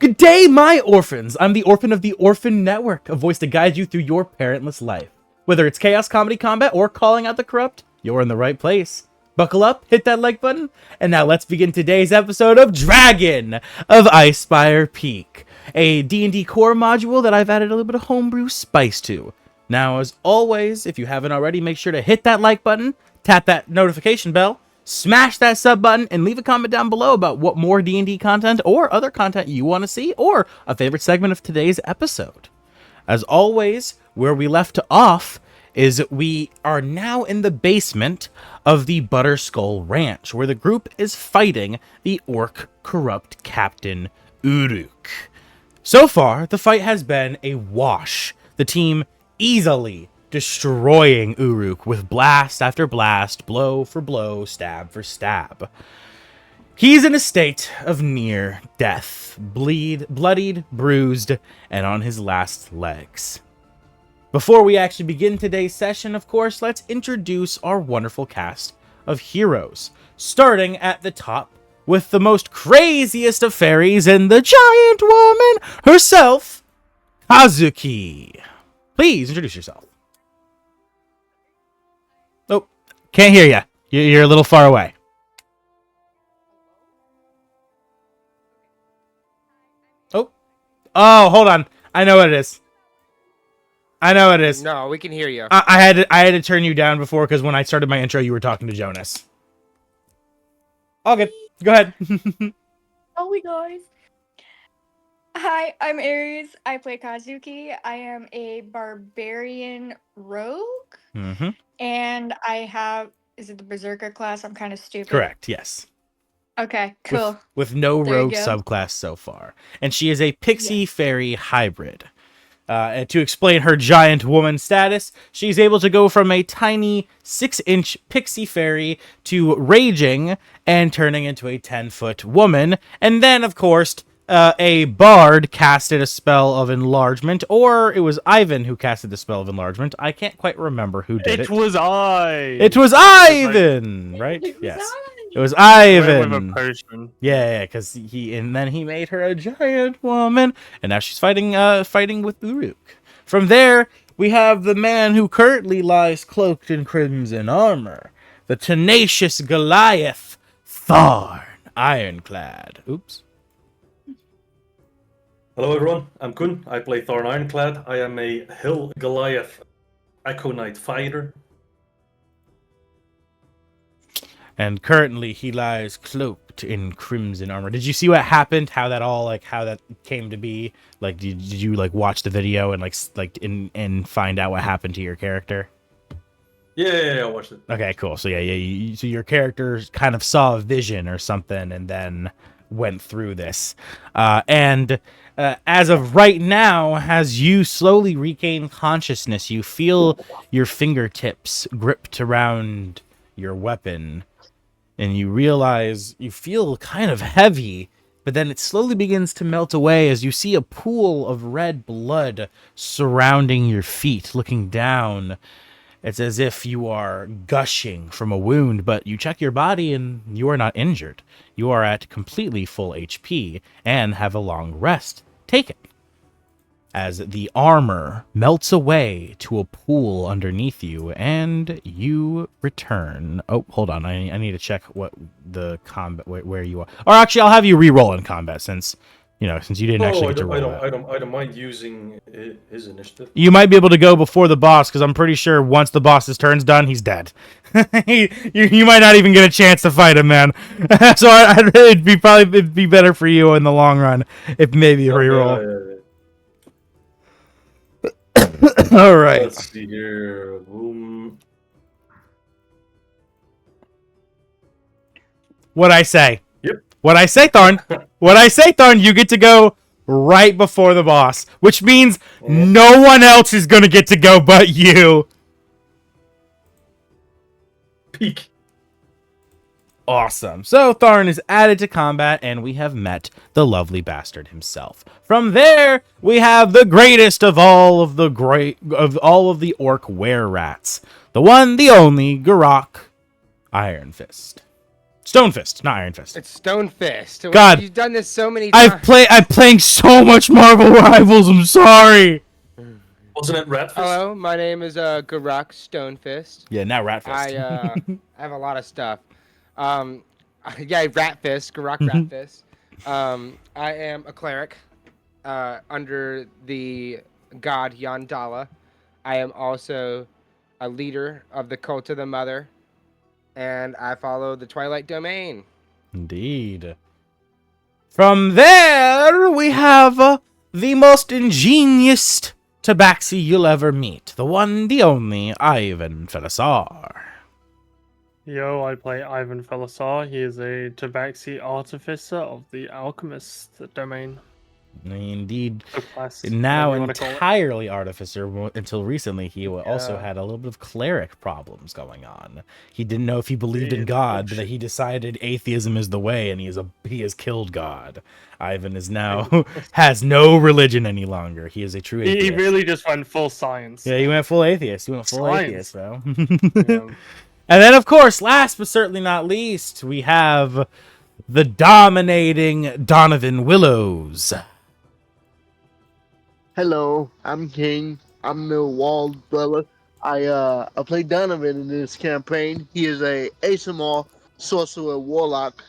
Good day, my orphans! I'm the orphan of the Orphan Network, a voice to guide you through your parentless life. Whether it's chaos comedy combat or calling out the corrupt, you're in the right place. Buckle up, hit that like button, and now let's begin today's episode of Dragon of Icespire Peak, a D&D core module that I've added a little bit of homebrew spice to. Now, as always, if you haven't already, make sure to hit that like button, tap that notification bell, smash that sub button, and leave a comment down below about what more D&D content or other content you want to see, or a favorite segment of today's episode. As always, where we left off is we are now in the basement of the Butterskull Ranch, where the group is fighting the orc corrupt captain Uruk. So far, the fight has been a wash. The team easily destroying Uruk with blast after blast, blow for blow, stab for stab. He's in a state of near death, bloodied, bruised, and on his last legs. Before we actually begin today's session, of course, let's introduce our wonderful cast of heroes, starting at the top with the most craziest of fairies and the giant woman herself, Kazuki. Please introduce yourself. Oh, can't hear you. You're a little far away. Oh, hold on. I know what it is. No, we can hear you. I had to turn you down before because when I started my intro, you were talking to Jonas. Okay, go ahead. Oh, guys. Hi, I'm Aries. I play Kazuki. I am a barbarian rogue. Mm-hmm. And I have... Is it the Berserker class? I'm kind of stupid. Correct, yes. Okay, cool. With no There you rogue go. subclass so far. And she is a pixie fairy hybrid. And to explain her giant woman status, she's able to go from a tiny 6-inch pixie fairy to raging and turning into a 10-foot woman. And then, of course, a bard casted a spell of enlargement, or it was Ivan who casted the spell of enlargement. I can't quite remember who did it. It was I. It was Ivan, right? It was Yes. I. It was With Ivan. a person. Yeah, because then he made her a giant woman, and now she's fighting with Uruk. From there, we have the man who currently lies cloaked in crimson armor, the tenacious Goliath, Tharn, Ironclad. Oops. Hello everyone, I'm Kun. I play Thorn Ironclad. I am a Hill Goliath Echo Knight fighter. And currently, he lies cloaked in crimson armor. Did you see what happened? How that came to be? Like, did you like watch the video and find out what happened to your character? Yeah, I watched it. Okay, cool. So so your character kind of saw a vision or something, and then went through this. As of right now, as you slowly regain consciousness, you feel your fingertips gripped around your weapon. And you realize you feel kind of heavy, but then it slowly begins to melt away as you see a pool of red blood surrounding your feet. Looking down, it's as if you are gushing from a wound, but you check your body and you are not injured. You are at completely full HP and have a long rest taken. As the armor melts away to a pool underneath you, and you return. Oh, hold on. I need to check what the combat where you are. Or actually, I'll have you re-roll in combat since you didn't actually get to roll. I don't mind using his initiative. You might be able to go before the boss because I'm pretty sure once the boss's turn's done, he's dead. You might not even get a chance to fight him, man. So it'd be better for you in the long run if maybe you re-roll. Yeah. All right. Let's see here. Boom. What'd I say? Yep. What I say, Thorn? What I say, Thorn? You get to go right before the boss, which means no one else is gonna get to go but you. Peak. Awesome. So Tharn is added to combat, and we have met the lovely bastard himself. From there, we have the greatest of all of the orc were-rats, the one, the only Garok, Iron Fist. Stone Fist, not Iron Fist. It's Stone Fist. God. You've done this so many times. I'm playing so much Marvel Rivals. I'm sorry. Wasn't it Rat Fist? Hello, my name is Garak Stonefist. Yeah, now Rat Fist. I have a lot of stuff. Yeah, Rat Fist, Garak Rat Fist. I am a cleric under the god Yandala. I am also a leader of the Cult of the Mother, and I follow the Twilight Domain. Indeed. From there, we have the most ingenious tabaxi you'll ever meet. The one, the only, Ivan Felisar. Yo, I play Ivan Felisar. He is a tabaxi artificer of the alchemist domain. Indeed. Subclass, Now whatever you wanna call it. entirely artificer. Until recently, he also had a little bit of cleric problems going on. He didn't know if he believed in God, but he decided atheism is the way, and he has killed God. Ivan is now has no religion any longer. He is a true atheist. He really just went full science. Yeah, he went full atheist. He went full Science. atheist, bro. Yeah. And then, of course, last but certainly not least, we have the dominating Donovan Willows. Hello, I'm King. I'm the wall dweller. I play Donovan in this campaign. He is a ASMR sorcerer warlock.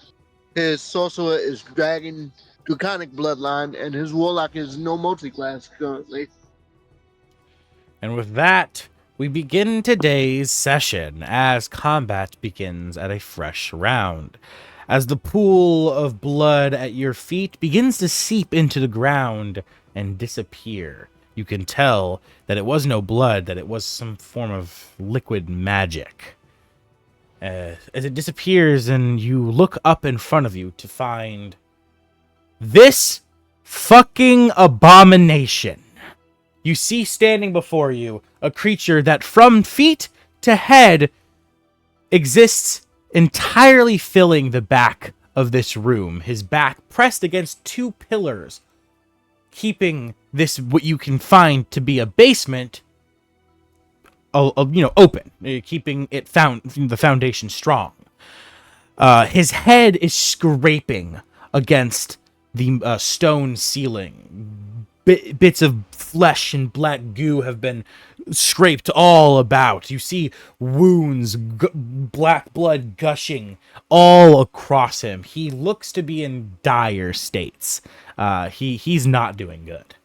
His sorcerer is draconic bloodline, and his warlock is no multi-class currently. And with that, we begin today's session as combat begins at a fresh round. As the pool of blood at your feet begins to seep into the ground and disappear, you can tell that it was no blood, that it was some form of liquid magic. As it disappears and you look up in front of you to find this fucking abomination. You see standing before you a creature that from feet to head exists entirely filling the back of this room. His back pressed against two pillars, keeping this, what you can find to be a basement, open, keeping it the foundation strong. His head is scraping against the stone ceiling. Bits of flesh and black goo have been scraped all about. You see wounds, black blood gushing all across him. He looks to be in dire states. He's not doing good.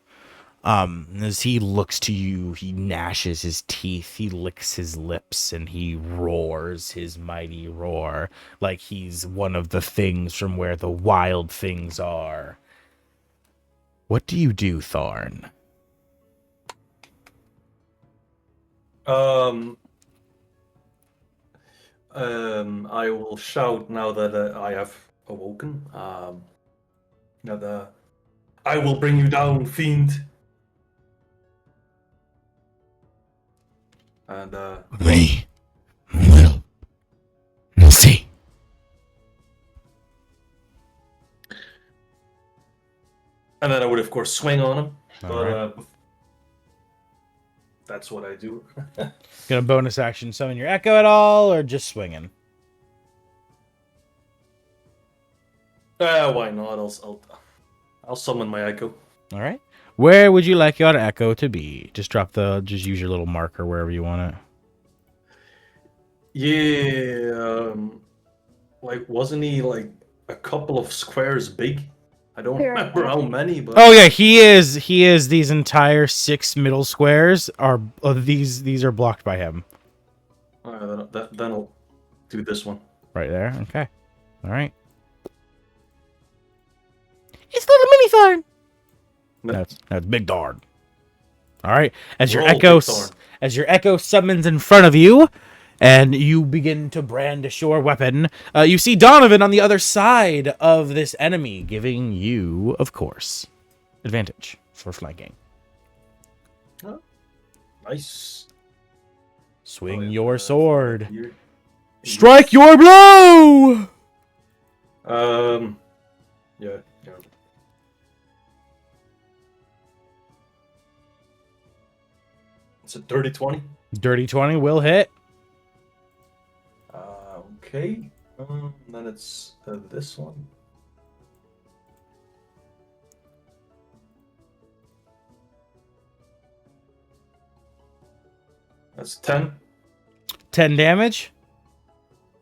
As he looks to you, he gnashes his teeth, he licks his lips, and he roars his mighty roar like he's one of the things from where the wild things are. What do you do, Thorn? I will shout now that I have awoken. That I will bring you down, fiend. And We will see. and then I would of course swing on him. Alright. But that's what I do. Gonna bonus action summon your Echo at all, or just swinging? Why not? I'll summon my echo. All right. Where would you like your Echo to be? Just use your little marker wherever you want it. Yeah, like wasn't he like a couple of squares big? I don't remember how many, but Oh yeah, he is. These entire 6 middle squares are these are blocked by him. then I'll do this one. Right there. Okay. All right. It's little mini Thorn. That's big Thorn. All right. As your Roll, Echo Big Thorn. as your Echo summons in front of you, and you begin to brandish your weapon, you see Donovan on the other side of this enemy, giving you, of course, advantage for flanking. Oh, nice. Swing Oh, yeah, your sword. Here. Strike your blow! Yeah. It's a dirty 20. Dirty 20 will hit. Okay. Then it's this one. That's 10. 10 damage.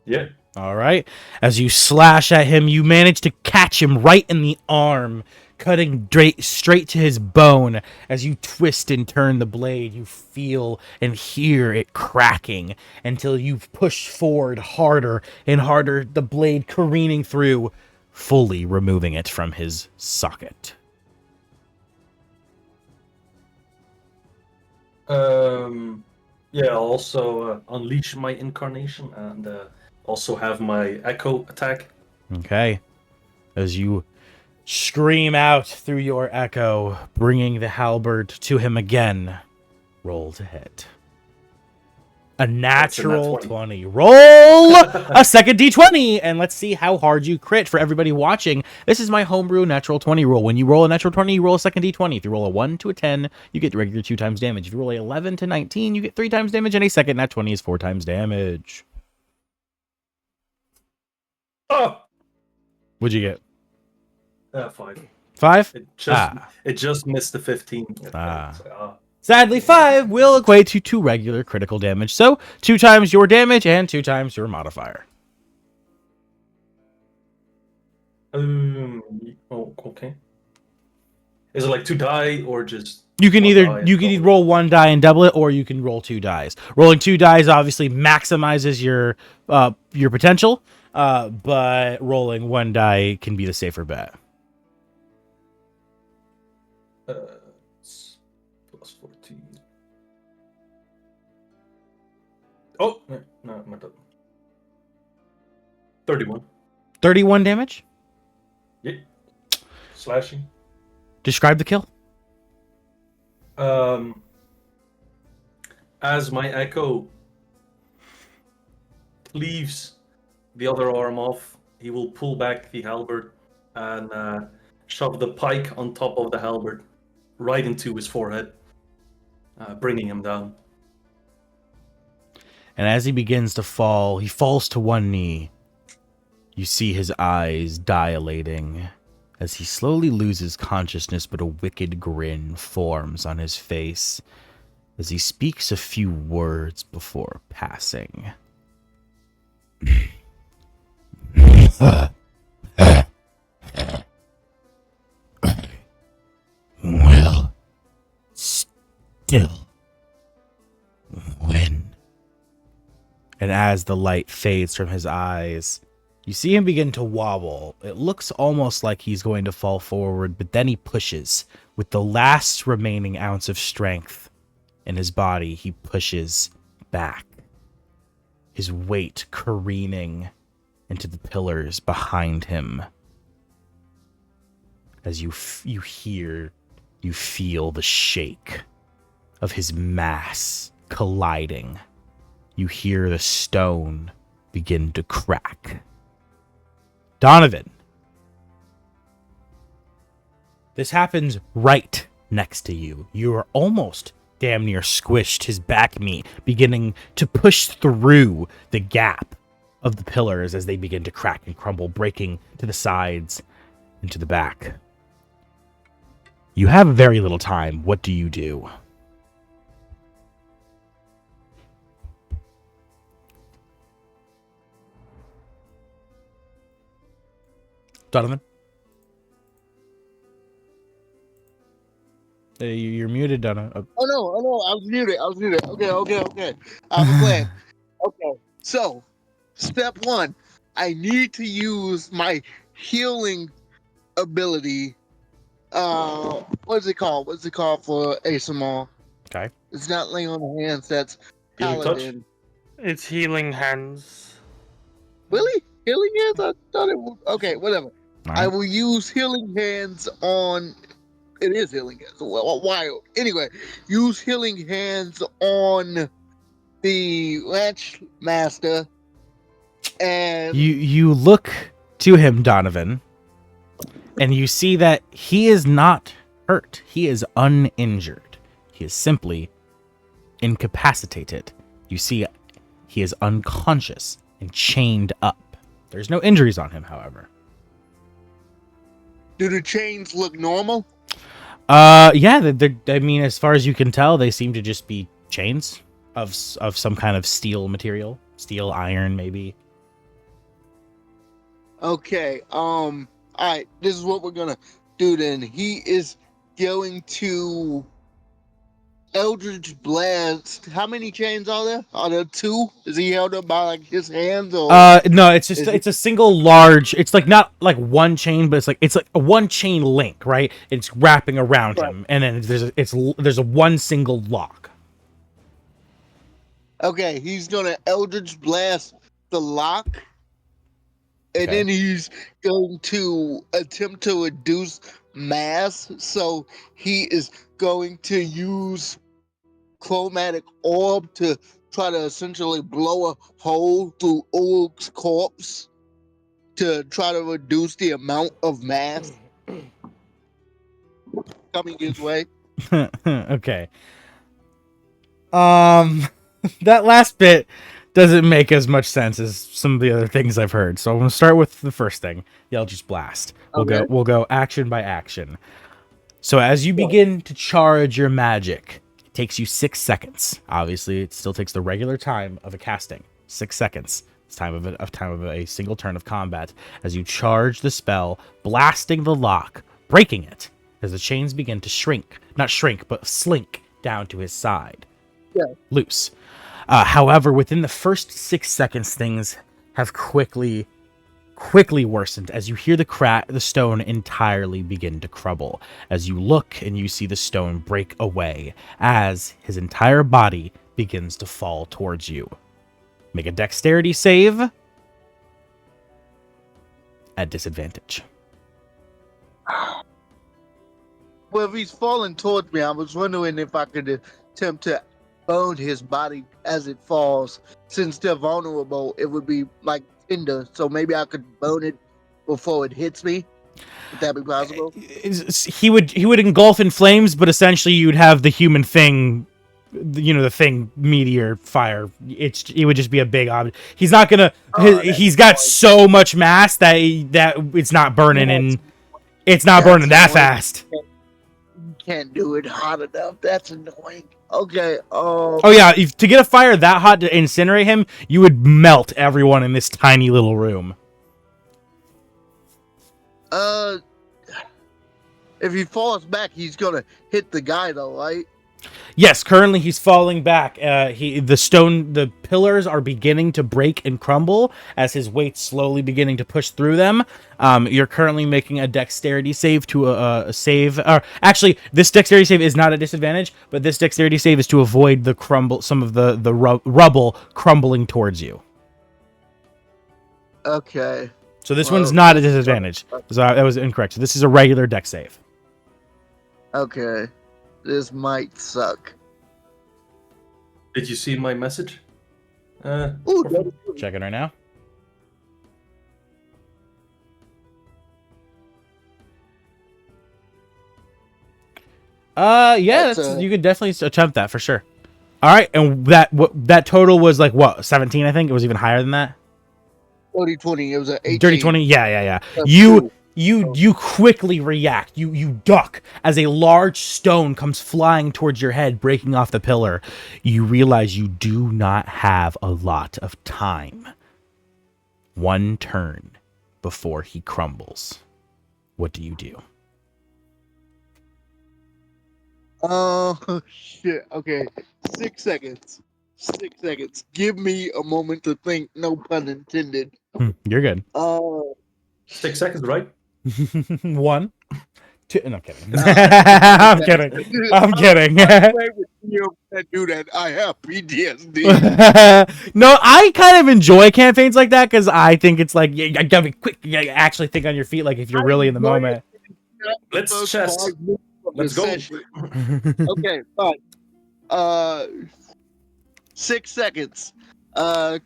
Yeah. All right. As you slash at him, you manage to catch him right in the arm, cutting straight to his bone. As you twist and turn the blade, you feel and hear it cracking until you push forward harder and harder, the blade careening through, fully removing it from his socket. Yeah, I'll also unleash my incarnation and also have my echo attack. Okay. As you scream out through your echo, bringing the halberd to him again, roll to hit. A natural 20. Roll a second d20, and let's see how hard you crit. For everybody watching, this is my homebrew natural 20 roll. When you roll a natural 20, you roll a second d20. If you roll a 1 to a 10, you get regular 2 times damage. If you roll a 11 to 19, you get 3 times damage, and a second nat 20 is 4 times damage. Oh! What'd you get? 5. 5? It just missed the 15. Sadly, 5 will equate to 2 regular critical damage. So, 2 times your damage and 2 times your modifier. Oh, okay. Is it like 2 die or just... You can either roll 1 die and double it, or you can roll 2 dice. Rolling 2 dice obviously maximizes your potential, but rolling 1 die can be the safer bet. Plus 14. Oh, no, my bad. 31. 31 damage? Yeah. Slashing. Describe the kill. As my echo cleaves the other arm off, he will pull back the halberd and shove the pike on top of the halberd right into his forehead, bringing him down. And as he begins to fall, he falls to one knee. You see his eyes dilating as he slowly loses consciousness, but a wicked grin forms on his face as he speaks a few words before passing. Well, still win. And as the light fades from his eyes, you see him begin to wobble. It looks almost like he's going to fall forward, but then he pushes. With the last remaining ounce of strength in his body, he pushes back, his weight careening into the pillars behind him. As you feel the shake of his mass colliding. You hear the stone begin to crack. Donovan. This happens right next to you. You are almost damn near squished, his back meat beginning to push through the gap of the pillars as they begin to crack and crumble, breaking to the sides and to the back. You have very little time. What do you do? Donovan? You're muted, Donovan. Oh no, I was muted. Okay. I have a plan. Okay, so step 1, I need to use my healing ability. What's it called? What's it called for ASMR? Okay. It's not laying on the hands. That's Healing touch? paladin. It's healing hands. Really? Healing hands? I thought it was. Okay, whatever. All I right. will use healing hands on. It is healing hands. Wild. Anyway, use healing hands on the ranch master, and You look to him, Donovan, and you see that he is not hurt. He is uninjured. He is simply incapacitated. You see, he is unconscious and chained up. There's no injuries on him, however. Do the chains look normal? Yeah, I mean, as far as you can tell, they seem to just be chains of some kind of steel material, steel, iron, maybe. Okay. All right. This is what we're gonna do then. He is going to Eldritch Blast. How many chains are there? Are there two? Is he held up by like his hands or? No, it's just Is it's a single large. It's like not like one chain, but it's like a one chain link, right? It's wrapping around Right. him, and then there's a one single lock. Okay, he's gonna Eldritch Blast the lock, and Okay. then he's going to attempt to reduce mass. So he is going to use chromatic orb to try to essentially blow a hole through Ulric's corpse to try to reduce the amount of mass coming his way. Okay. That last bit doesn't make as much sense as some of the other things I've heard. So I'm gonna start with the first thing, the Eldritch Blast. Okay. We'll go action by action. So as you begin to charge your magic, it takes you 6 seconds. Obviously, it still takes the regular time of a casting. 6 seconds. It's time of a single turn of combat as you charge the spell, blasting the lock, breaking it as the chains begin to shrink. Not shrink, but slink down to his side. Yeah. Loose. However, within the first 6 seconds, things have quickly worsened as you hear the stone entirely begin to crumble. As you look and you see the stone break away as his entire body begins to fall towards you. Make a dexterity save at disadvantage. Well, if he's falling towards me, I was wondering if I could attempt to bone his body as it falls. Since they're vulnerable, it would be like tinder, so maybe I could bone it before it hits me. Would that be possible? He would engulf in flames, but essentially you'd have the human thing, the thing, meteor fire. It would just be a big object. He's not gonna. He's got so much mass that it's not burning, and it's not burning that fast. Can't do it hot enough. That's annoying. Okay. Oh yeah, to get a fire that hot to incinerate him, you would melt everyone in this tiny little room. If he falls back, he's gonna hit the guy, though, right? Yes, currently he's falling back. The pillars are beginning to break and crumble as his weight's slowly beginning to push through them. You're currently making a dexterity save to a save. Actually, this dexterity save is not a disadvantage, but this dexterity save is to avoid some of the rubble crumbling towards you. Okay. So this one's not a disadvantage. So that was incorrect. So this is a regular dex save. Okay. This might suck. Did you see my message? Ooh, Checking right now. Yeah, you could definitely attempt that for sure. All right, and that total was like what, 17? I think it was even higher than that. 30-20. It was an 18. Dirty 20. Yeah. That's You quickly react. You duck as a large stone comes flying towards your head, breaking off the pillar. You realize you do not have a lot of time. One turn before he crumbles. What do you do? Oh, shit. Okay. 6 seconds. 6 seconds. Give me a moment to think. No pun intended. You're good. 6 seconds, right? 1, 2. No, I'm kidding. I'm kidding. I'm kidding. Do that. I have PTSD. No, I kind of enjoy campaigns like that because I think it's like you gotta be quick. You gotta actually think on your feet, like if you're really in the moment. Let's chess. Let's go. Okay, fine. 6 seconds.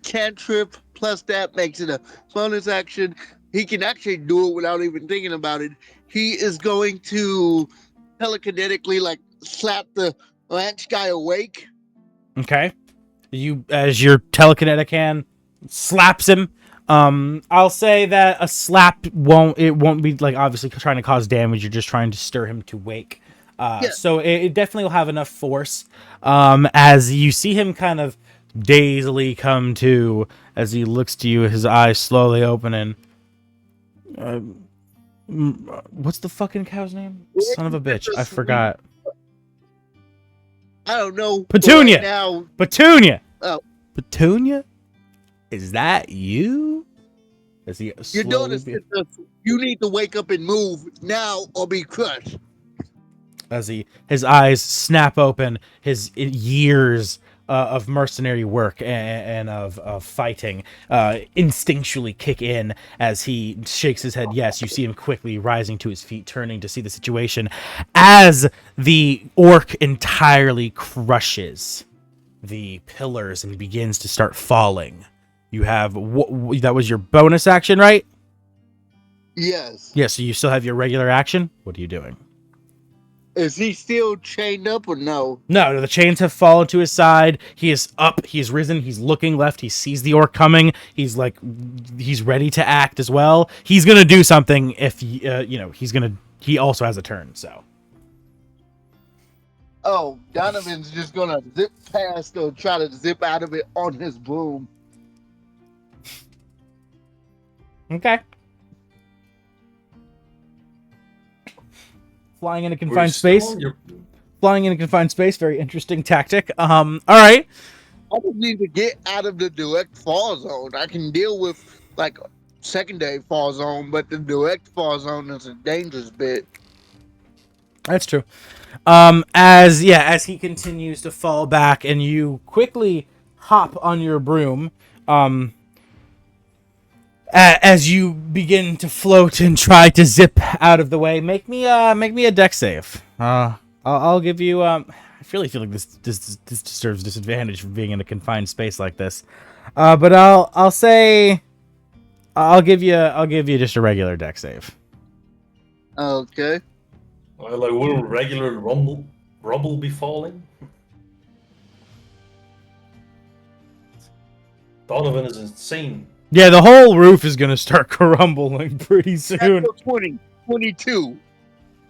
Cantrip plus that makes it a bonus action. He can actually do it without even thinking about it. He is going to telekinetically like slap the ranch guy awake. Okay. You, as your telekinetic hand slaps him, I'll say that a slap won't be like obviously trying to cause damage. You're just trying to stir him to wake. Yeah. So it definitely will have enough force. As you see him kind of dazedly come to, as he looks to you, his eyes slowly opening. What's the fucking cow's name? Son of a bitch, I forgot. I don't know. Petunia! Right now, Petunia! Oh. Petunia? Is that you? As he your slowly daughter said you need to wake up and move now or be crushed. As his eyes snap open, his years of mercenary work and of fighting instinctually kick in as he shakes his head. Yes, you see him quickly rising to his feet, turning to see the situation as the orc entirely crushes the pillars and begins to start falling. You have that was your bonus action, right? Yes. Yeah, so you still have your regular action. What are you doing? Is he still chained up or no? No, the chains have fallen to his side. He is up. He's risen. He's looking left. He sees the orc coming. He's like, he's ready to act as well. He's gonna do something if he also has a turn. So. Oh, Donovan's just gonna zip past or try to zip out of it on his broom. Okay. Flying in a confined space. Flying in a confined space. Very interesting tactic. All right. I just need to get out of the direct fall zone. I can deal with like secondary fall zone, but the direct fall zone is a dangerous bit. That's true. As he continues to fall back, and you quickly hop on your broom. As you begin to float and try to zip out of the way, make me a dex save. I'll give you. I really feel like this deserves disadvantage for being in a confined space like this. But I'll say, I'll give you just a regular dex save. Okay. Well, like, will regular rubble be falling? Donovan is insane. Yeah, the whole roof is gonna start crumbling pretty soon. 22.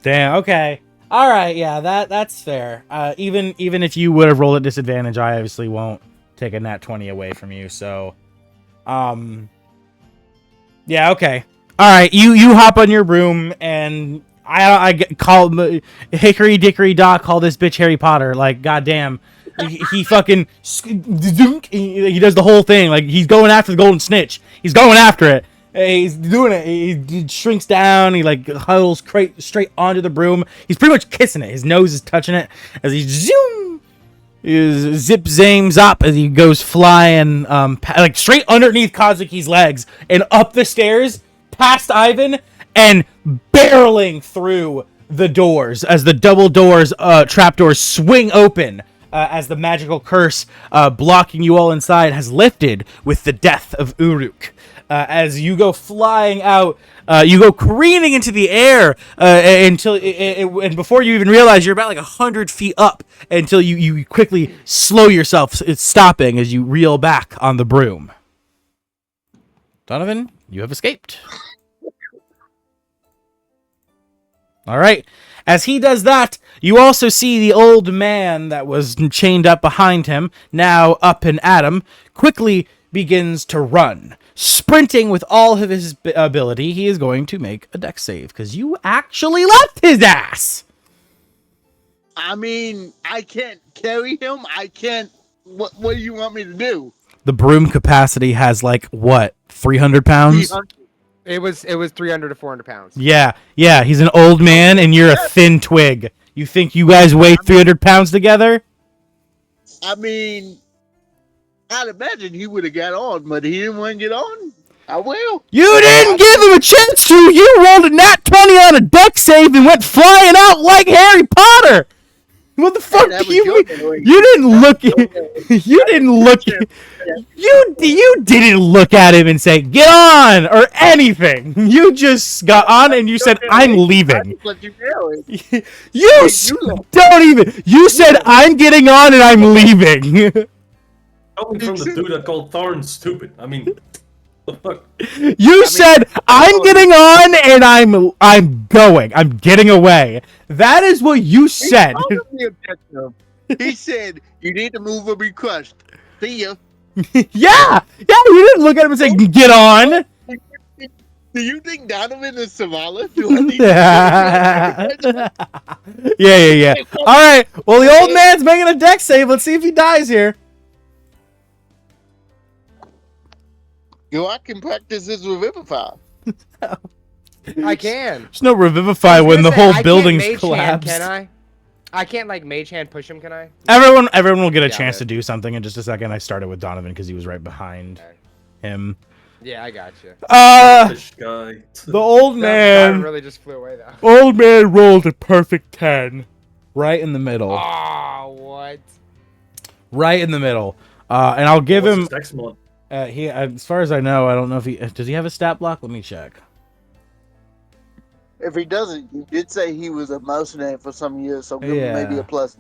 Damn. Okay. All right. Yeah. That's fair. Even if you would have rolled at disadvantage, I obviously won't take a nat 20 away from you. So, yeah. Okay. All right. You hop on your broom and call Hickory Dickory Dock. Call this bitch Harry Potter. Like, goddamn. He fucking he does the whole thing. Like, he's going after the golden snitch. He's going after it. He's doing it. He shrinks down. He like huddles straight onto the broom. He's pretty much kissing it. His nose is touching it as he zip zames up as he goes flying like straight underneath Kazuki's legs and up the stairs past Ivan and barreling through the doors as the double doors trapdoors swing open. As the magical curse blocking you all inside has lifted with the death of Uruk. As you go flying out, you go careening into the air until and before you even realize you're about like 100 feet up until you quickly slow yourself. It's stopping as you reel back on the broom. Donovan, you have escaped. All right. As he does that, you also see the old man that was chained up behind him, now up and at him, quickly begins to run. Sprinting with all of his ability, he is going to make a dex save, because you actually left his ass! I mean, I can't carry him. I can't... What do you want me to do? The broom capacity has, like, what, 300 pounds? 300. It was 300 to 400 pounds. Yeah, he's an old man, and you're a thin twig. You think you guys weigh 300 pounds together? I mean, I'd imagine he would have got on, but he didn't want to get on. I will. You didn't give him a chance to! You rolled a nat 20 on a dex save and went flying out like Harry Potter! What the fuck do you mean? You didn't look you didn't look at him and say, "Get on," or anything. You just got on and you said, "I'm leaving." You said, "I'm getting on and I'm leaving." Coming from the dude that called Thorn stupid. I mean, the fuck? You said I'm getting on and I'm going. I'm getting away. That is what you said. He told him the objective. He said, you need to move or be crushed. See ya. Yeah, you didn't look at him and say get on. Do you think Donovan is Savala? Do I need Yeah. All right. Well, the old man's making a dex save. Let's see if he dies here. Yo, I can practice this Revivify. I can. There's no revivify when the whole building's Mage collapsed. Hand, can I? I can't like mage hand push him, can I? Everyone will get a Yeah, chance but- to do something in just a second. I started with Donovan because he was right behind Okay. him. Yeah, I got you. Fish guy. The old That man, really just flew away though. old man rolled a perfect 10, right in the middle, Oh, what? right in the middle. And I'll give What's him. his next mod? He, as far as I know, I don't know if he does. He have a stat block? Let me check. If he doesn't, you did say he was a mercenary for some years, so give him maybe Yeah. a plus.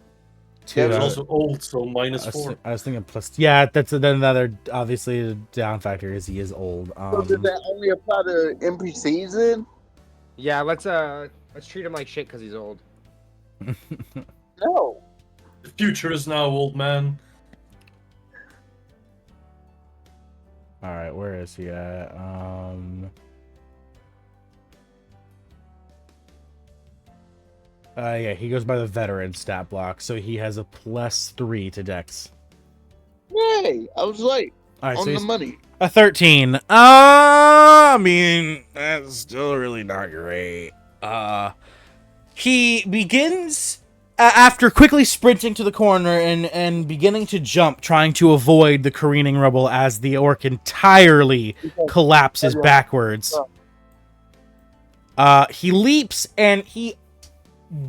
Two. He's also old, so -4. I was thinking plus. Yeah, that's another. Obviously, the down factor is he is old. So does that only apply to NPCs then? Yeah, let's treat him like shit because he's old. No. The future is now, old man. All right, where is he at? Yeah, he goes by the veteran stat block, so he has a +3 to Dex. Yay! I was right. All right, On so the he's money. a 13. I mean, that's still really not great. He begins after quickly sprinting to the corner and beginning to jump, trying to avoid the careening rubble as the orc entirely collapses backwards. He leaps and he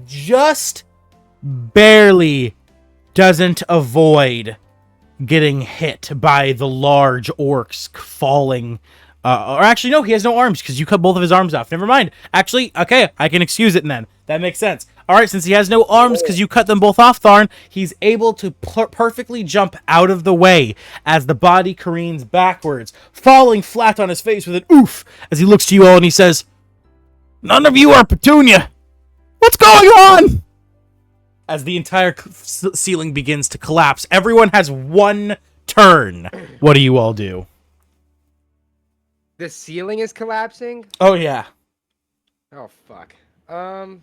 just barely doesn't avoid getting hit by the large orcs falling. Or actually, no, he has no arms because you cut both of his arms off. Never mind. Actually, okay, I can excuse it then. That makes sense. All right, since he has no arms because you cut them both off, Tharn, he's able to perfectly jump out of the way as the body careens backwards, falling flat on his face with an oof as he looks to you all and he says, "None of you are Petunia. What's going on?" As the entire ceiling begins to collapse, everyone has one turn. What do you all do? The ceiling is collapsing? Oh, yeah. Oh, fuck. Hold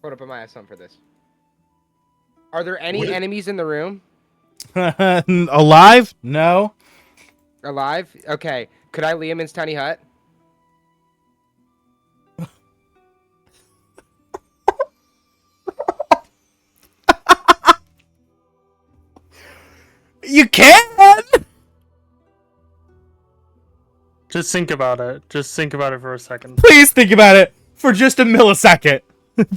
up, I might have something for this. Are there any What? enemies in the room? Alive? No. Alive? Okay. Could I Liam's tiny hut? You can! Just think about it. Just think about it for a second. Please think about it for just a millisecond.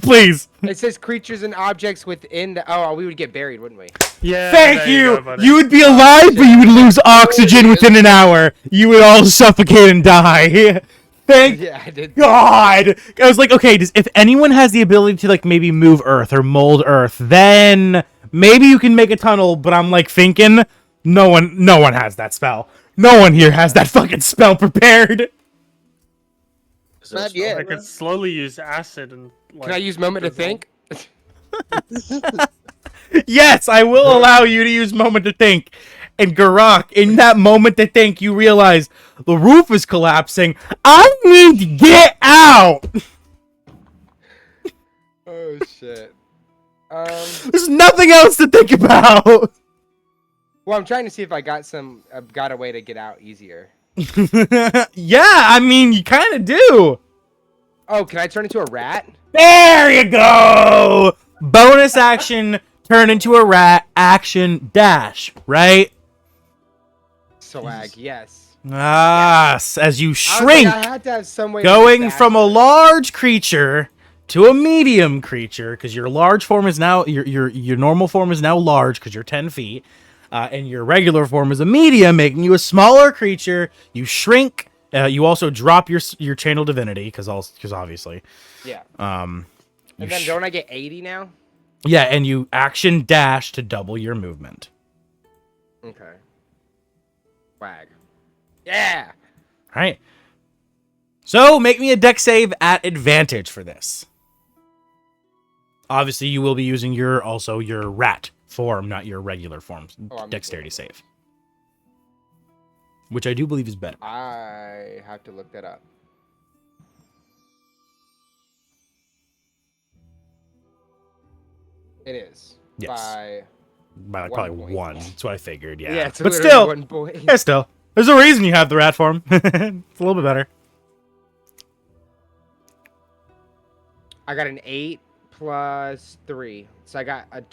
Please. It says creatures and objects within the... Oh, we would get buried, wouldn't we? Yeah. Thank there you. go, buddy. You would be alive, but you would lose oxygen within an hour. You would all suffocate and die. Thank Yeah, I did. God. I was like, okay, if anyone has the ability to like maybe move Earth or mold Earth, then maybe you can make a tunnel. But I'm like thinking, no one has that spell. No one here has that fucking spell prepared. Is there a Not spell yet. I for could that? slowly use acid and. Like, Can I use moment to think? Yes, I will allow you to use moment to think. And Garak, in that moment to think, you realize the roof is collapsing. I need to get out. Oh, shit. There's nothing else to think about. Well, I'm trying to see if I got a way to get out easier. Yeah, I mean, you kind of do. Oh, can I turn into a rat? There you go. Bonus action, turn into a rat, action, dash, right? Swag, yes. Ah, as you I was shrink, like, I had to have some way to going dash from a this. large creature to a medium creature, because your large form is now, your normal form is now large, because you're 10 feet, and your regular form is a medium, making you a smaller creature. You shrink. You also drop your channel divinity, because obviously. Yeah. You And then don't I get 80 now? Yeah, and you action dash to double your movement. Okay. Swag. Yeah. All right. So make me a dex save at advantage for this. Obviously, you will be using your rat form, not your regular form. Dexterity save. Which I do believe is better. I have to look that up. It is. Yes. By like probably point. one. That's what I figured, yeah. Yeah, it's but literally still, 1 point. yeah, still. There's a reason you have the rat form. It's a little bit better. I got an 8 plus 3. So I got a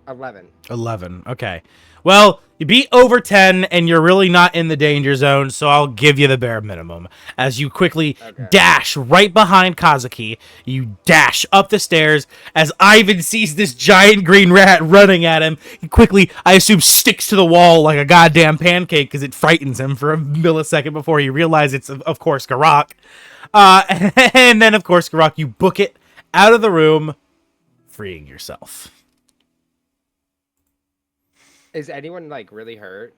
11. 11. Okay. Well, you beat over 10, and you're really not in the danger zone, so I'll give you the bare minimum. As you quickly dash right behind Kazuki, you dash up the stairs as Ivan sees this giant green rat running at him. He quickly, I assume, sticks to the wall like a goddamn pancake because it frightens him for a millisecond before he realizes it's, of course, Garak. And then, of course, Garak, you book it out of the room, freeing yourself. Is anyone like really hurt?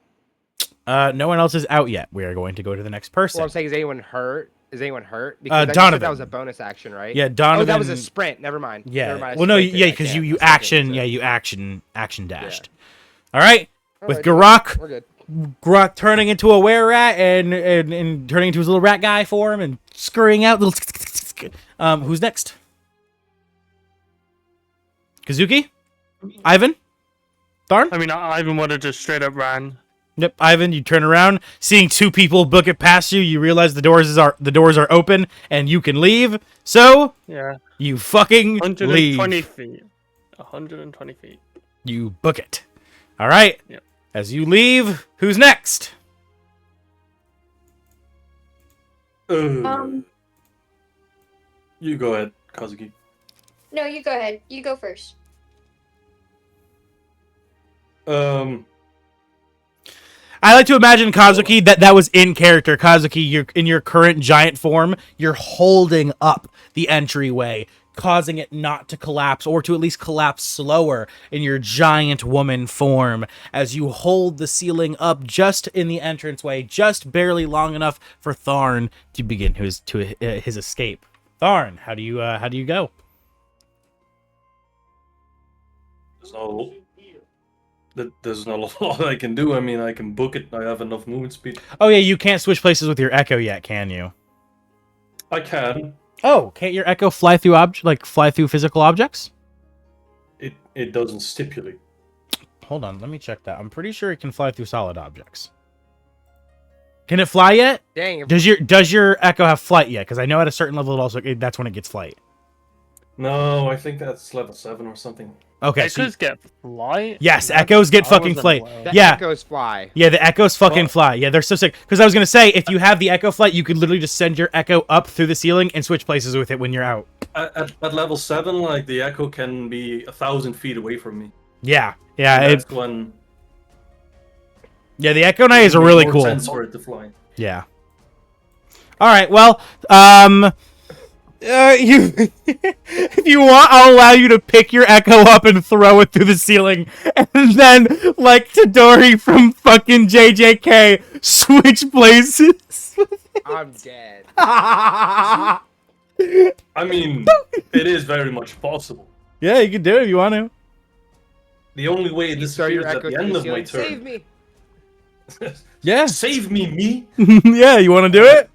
No one else is out yet. We are going to go to the next person. Well, I'm saying, is anyone hurt? Is anyone hurt? Because Donovan. that was a bonus action, right? Yeah, Donovan. Oh, that was a sprint. Never mind. Yeah. Never mind. Well, no, yeah, because you action dashed. All right. With Alright, Garak, we're good. Garak turning into a were-rat and turning into his little rat guy form and scurrying out. Who's next? Kazuki? Ivan? Tharn? I mean, Ivan would have just straight up ran. Yep, Ivan, you turn around, seeing two people book it past you, you realize the doors are open and you can leave. So, Yeah. you fucking 120 leave. feet. 120 feet. You book it. All right. Yep. As you leave, who's next? You go ahead, Kazuki. No, you go ahead. You go first. I like to imagine, Kazuki, that was in character. Kazuki, you're in your current giant form, you're holding up the entryway, causing it not to collapse, or to at least collapse slower in your giant woman form, as you hold the ceiling up just in the entranceway, just barely long enough for Tharn to begin his escape. Tharn, how do you go? There's not a lot I can do. I mean, I can book it. I have enough movement speed. Oh yeah, you can't switch places with your Echo yet, can you? I can. Oh, can't your Echo fly through physical objects? It doesn't stipulate. Hold on, let me check that. I'm pretty sure it can fly through solid objects. Can it fly yet? Dang. Does your Echo have flight yet? Because I know at a certain level that's when it gets flight. No, I think that's level 7 or something. Okay, Echoes get flight? yes, Echoes get fucking flight. The Yeah. Echoes fly. Yeah, the Echoes fucking fly. Yeah, they're so sick. Because I was gonna say, if you have the Echo flight, you could literally just send your Echo up through the ceiling and switch places with it when you're out. At level 7, like, the Echo can be 1,000 feet away from me. Yeah, That's when yeah. The Echo Knight is a it really makes cool. more sense for it to fly. Yeah. All right. Well, if you want, I'll allow you to pick your Echo up and throw it through the ceiling, and then, like Tadori from fucking JJK, switch places. I'm dead. I mean, it is very much possible. Yeah, you can do it if you want to. The only way this Throw your appears at Echo the to end the of my ceiling. Save turn. me. Yeah. Save me! Yeah, you want to do it?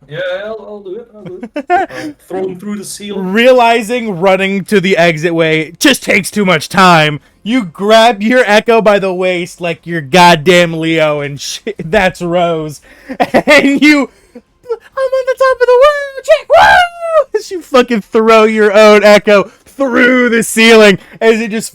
Yeah, I'll do it. Throw him through the ceiling. Realizing running to the exit way just takes too much time, you grab your Echo by the waist like you're goddamn Leo, and that's Rose. And you, I'm on the top of the world, Jack! Woo! As you fucking throw your own Echo through the ceiling, as it just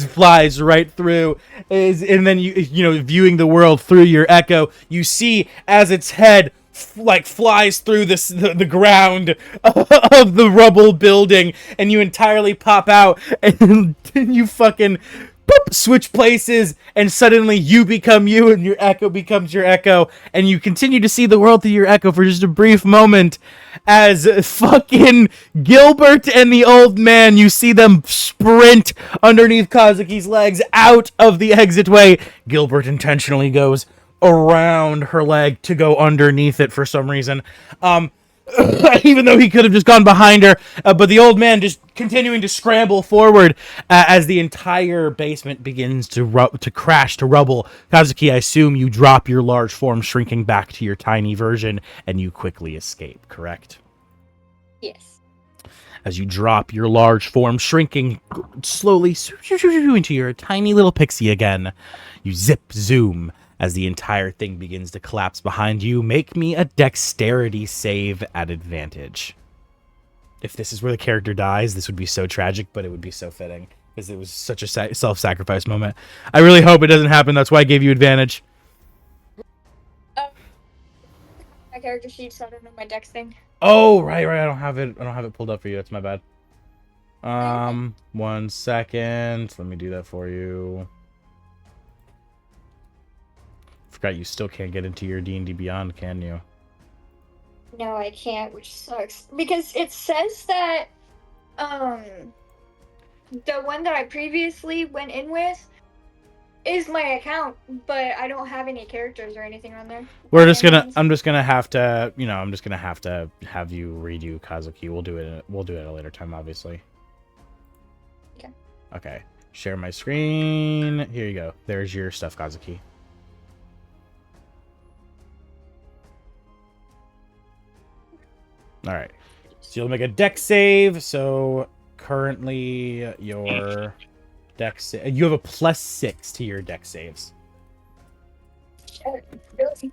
flies right through. And then you know, viewing the world through your Echo, you see as its head flies through the ground of the rubble building, and you entirely pop out, and you fucking boop, switch places, and suddenly you become you, and your Echo becomes your Echo, and you continue to see the world through your Echo for just a brief moment, as fucking Gilbert and the old man, you see them sprint underneath Kazuki's legs out of the exit way. Gilbert intentionally goes around her leg to go underneath it for some reason. Even though he could have just gone behind her, but the old man just continuing to scramble forward as the entire basement begins to crash to rubble. Kazuki, I assume you drop your large form, shrinking back to your tiny version, and you quickly escape, correct? Yes. As you drop your large form, shrinking slowly into your tiny little pixie again, you zoom, as the entire thing begins to collapse behind you. Make me a dexterity save at advantage. If this is where the character dies, this would be so tragic, but it would be so fitting, because it was such a self-sacrifice moment. I really hope it doesn't happen. That's why I gave you advantage. My character sheet, so I don't know my dex thing. Oh, right. I don't have it pulled up for you. That's my bad. 1 second. Let me do that for you. Forgot you still can't get into your D&D Beyond, can you? No, I can't, which sucks. Because it says that, the one that I previously went in with is my account, but I don't have any characters or anything on there. I'm just gonna have to have you redo Kazuki. We'll do it at a later time, obviously. Okay. Share my screen. Here you go. There's your stuff, Kazuki. All right. So you'll make a dex save. So currently your dex, you have a +6 to your dex saves. Really?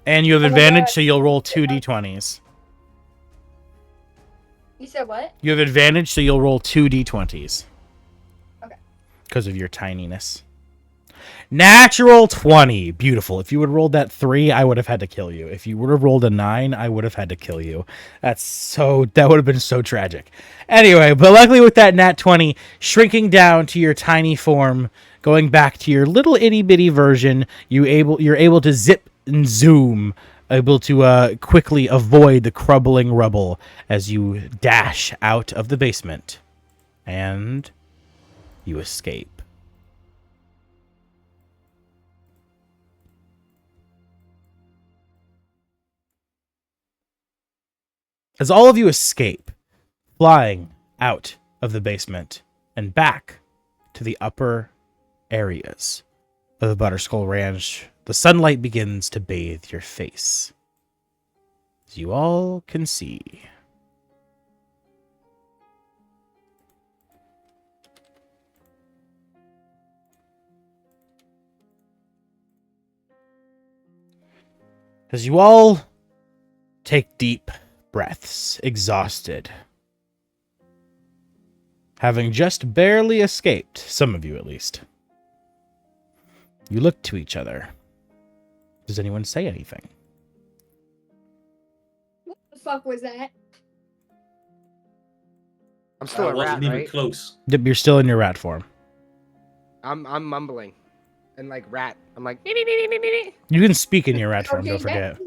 And you have Oh my advantage, God. so you'll roll 2 d20s. You said what? You have advantage, so you'll roll 2 d20s. Okay. Because of your tininess. Natural 20. Beautiful. If you would have rolled that 3, I would have had to kill you. If you would have rolled a 9, I would have had to kill you. That would have been so tragic. Anyway, but luckily with that nat 20, shrinking down to your tiny form, going back to your little itty bitty version, you're able to zip and zoom, able to quickly avoid the crumbling rubble as you dash out of the basement. And you escape. As all of you escape, flying out of the basement and back to the upper areas of the Butterskull Ranch, the sunlight begins to bathe your face, as you all can see. As you all take deep breaths, exhausted, having just barely escaped, some of you at least, you look to each other. Does anyone say anything? What the fuck was that? I'm still a I wasn't rat, even right? close. You're still in your rat form. I'm mumbling, and like rat. I'm like. You can speak in your rat form, don't forget.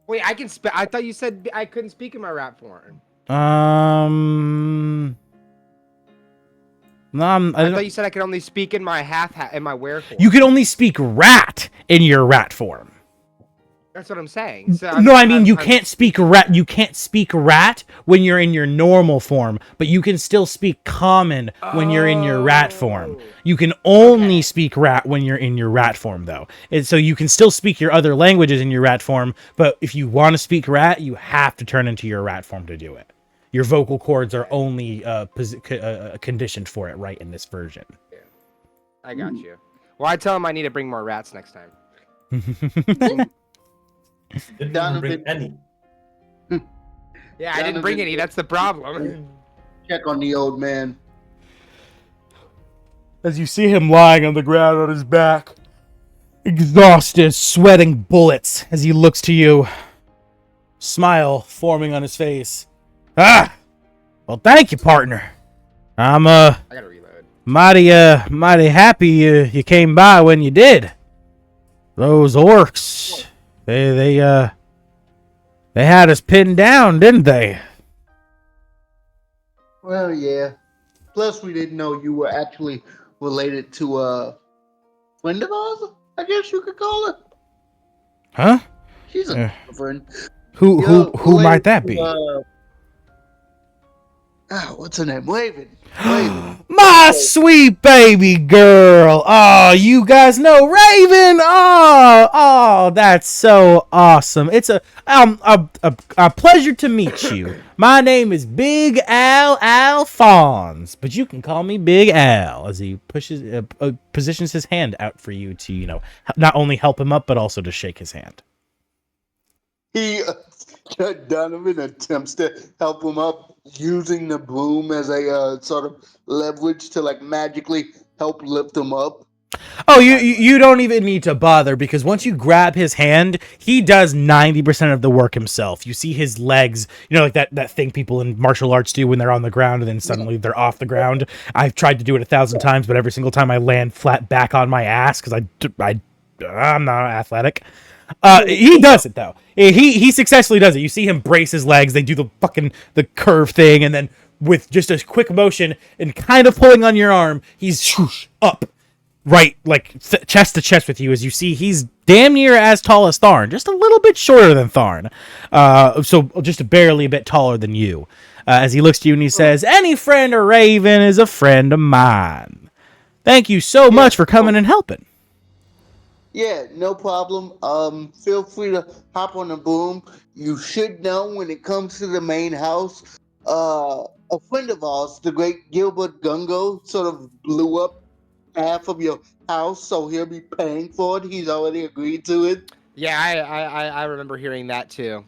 Wait, I can speak. I thought you said I couldn't speak in my rat form. No, I thought you said I could only speak in my in my were form. you can only speak rat in your rat form. That's what I'm saying. So You can't speak rat. You can't speak rat when you're in your normal form, but you can still speak common when you're in your rat form. You can only speak rat when you're in your rat form, though. And so you can still speak your other languages in your rat form, but if you want to speak rat, you have to turn into your rat form to do it. Your vocal cords are only conditioned for it right in this version. Yeah. I got you. Well, I tell him I need to bring more rats next time. Didn't even bring any. Yeah, I didn't bring any. That's the problem. Check on the old man. As you see him lying on the ground on his back, exhausted, sweating bullets, as he looks to you, smile forming on his face. Ah! Well, thank you, partner. I'm, I gotta reload. mighty happy you came by when you did. Those orcs, they had us pinned down, didn't they? Well, yeah. Plus, we didn't know you were actually related to friend of ours, I guess you could call her. Huh? She's a friend. Who might that be? What's her name? Raven. Raven. My sweet baby girl. Oh, you guys know Raven. Oh, that's so awesome. It's a pleasure to meet you. My name is Big Alfonse, but you can call me Big Al, as he positions his hand out for you to, not only help him up but also to shake his hand. He Donovan attempts to help him up using the broom as a sort of leverage to magically help lift him up. Oh, you don't even need to bother, because once you grab his hand, he does 90% of the work himself. You see his legs, like that thing people in martial arts do when they're on the ground and then suddenly they're off the ground. I've tried to do it 1,000 times, but every single time I land flat back on my ass because I'm not athletic. He does it though. He successfully does it. You see him brace his legs. They do the curve thing, and then with just a quick motion and kind of pulling on your arm, he's swoosh, up, right, chest to chest with you. As you see, he's damn near as tall as Tharn, just a little bit shorter than Tharn. So just barely a bit taller than you. As he looks to you and he says, "Any friend of Raven is a friend of mine. Thank you so much for coming and helping." Yeah, no problem. Feel free to hop on the boom. You should know when it comes to the main house, a friend of ours, the great Gilbert Gungo, sort of blew up half of your house, so he'll be paying for it. He's already agreed to it. Yeah, I remember hearing that too.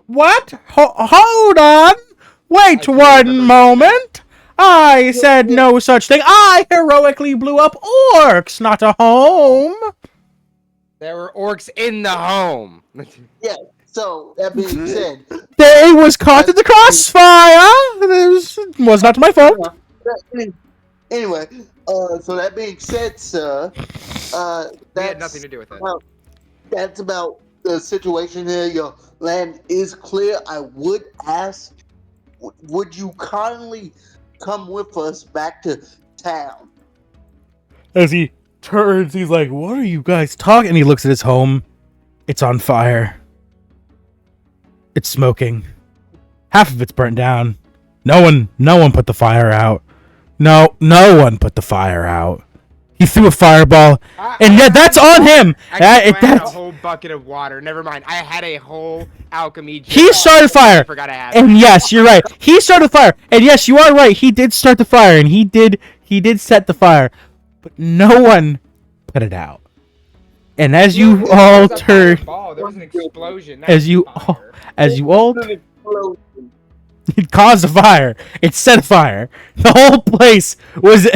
What? Hold on. Wait one moment. I said no such thing. I heroically blew up orcs, not a home. There were orcs in the home. Yeah, so that being said... They was caught in the crossfire. This was not my fault. Anyway, so that being said, sir... We had nothing to do with it. That's about the situation here. Your land is clear. I would ask, would you kindly come with us back to town? As he turns, he's like, "What are you guys talking?" And he looks at his home. It's on fire. It's smoking. Half of it's burnt down. No one put the fire out. No one put the fire out. He threw a fireball, and yeah, that's on him. I had a whole bucket of water. Never mind. I had a whole alchemy jar. He started fire. I forgot I had And it. yes, you're right. He started fire. And yes, you are right. He did start the fire, and he did set the fire. But no one put it out. And as you all turn, There was an explosion. not as you fire. all, it caused a fire. It set a fire. The whole place was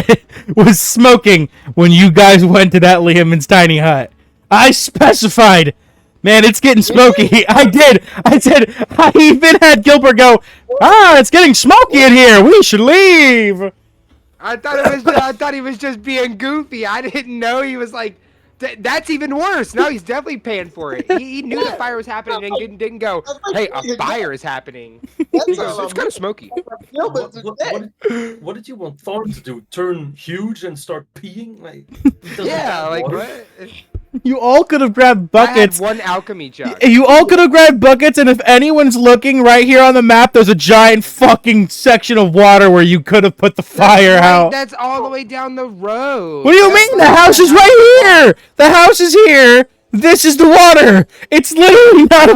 smoking when you guys went to that Liam's tiny hut. I specified. Man, it's getting smoky. I did. I said, I even had Gilbert go, it's getting smoky in here. We should leave. I thought he was just being goofy. I didn't know he was like. That's even worse. No, he's definitely paying for it. He knew the fire was happening and didn't go, "Hey, a fire is happening." He goes, "It's kind of smoky." What did you want Thorn to do? Turn huge and start peeing? Yeah, like what? You all could have grabbed I buckets. had one alchemy jug. You all could have grabbed buckets, and if anyone's looking right here on the map, there's a giant fucking section of water where you could have put the fire out. That's all the way down the road. What do you mean? The house is right here. The house is here. This is the water. It's literally not.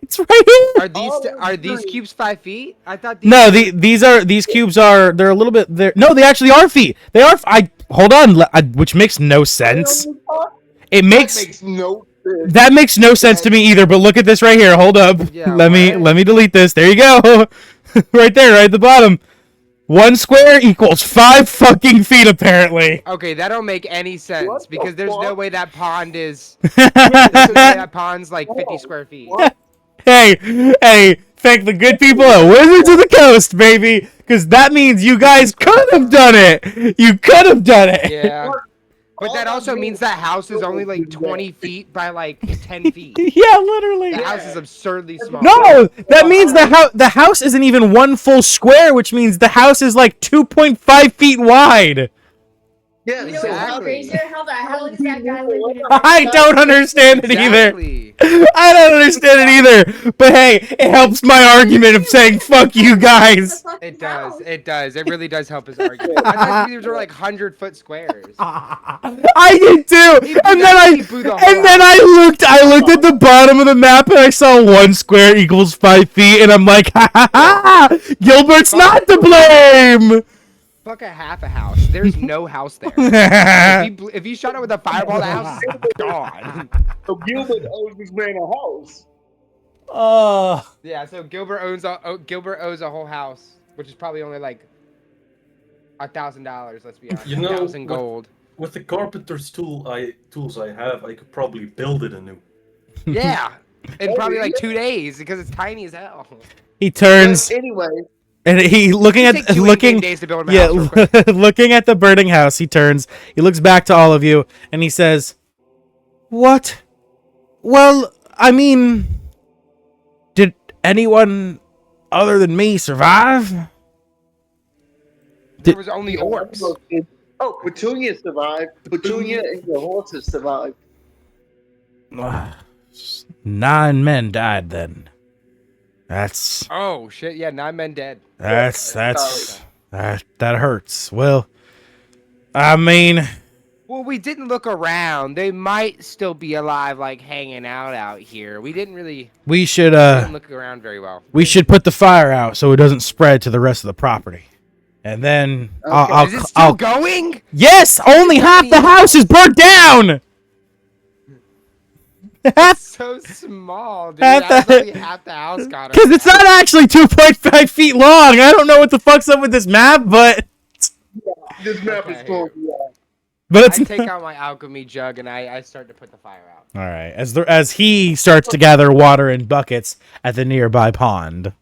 It's right here. Are these cubes 5 feet? I thought. These cubes are. They're a little bit. No, they actually are feet. They are. Hold on. Which makes no sense. It makes no sense. That makes no sense to me either. But look at this right here. Hold up. Yeah, let me delete this. There you go. Right there, right at the bottom. 1 square equals 5 fucking feet, apparently. Okay, that don't make any sense because there's no way that pond is. That pond's like 50 square feet. Hey, thank the good people at Wizards of the Coast, baby, because that means you guys could have done it. You could have done it. Yeah. But that also means that house is only like 20 feet by like 10 feet. Yeah, literally. The house is absurdly small. No, that means the house isn't even 1 full square, which means the house is like 2.5 feet wide. Yeah, You know what's crazier? How the hell is that guy living in I don't understand it either. Exactly. I don't understand it either. But hey, it helps my argument of saying fuck you guys. It does. It does. It really does help his argument. I thought these were like 100-foot squares. I did too. He blew And the- then he blew the whole I looked at the bottom of the map and I saw 1 square equals 5 feet and I'm like, ha ha ha! Gilbert's not to blame. Fuck a half a house. There's no house there. If he shot it with a fireball, the house is gone. So Gilbert owes this man a house. Yeah, so Gilbert owns a whole house, which is probably only like $1,000. Let's be honest. You know, 1,000 gold. With the carpenter's tools I have, I could probably build it anew. Yeah, in probably like 2 days because it's tiny as hell. He turns But anyway, and he looking It'd at take 2 in-game days to build him a yeah, house real quick. looking at the burning house. He turns. He looks back to all of you and he says, "What? Well, I mean, did anyone other than me survive?" There was only orcs. oh, Petunia survived. Petunia and your horses survived. 9 men died then. That's Oh shit! Yeah, 9 men dead. that hurts. Well, I mean, Well, we didn't look around. They might still be alive, like hanging out here. We didn't really we should look around very well. we should put the fire out so it doesn't spread to the rest of the property. And then Okay. Is it still going? yes, only half the house is burnt down. Half, So small, dude. Half That's the- only half the house got because it's not actually 2.5 feet long. I don't know what the fuck's up with this map, but This map is Okay. full. it's I take out my alchemy jug and I start to put the fire out. all right. As he starts to gather water in buckets at the nearby pond.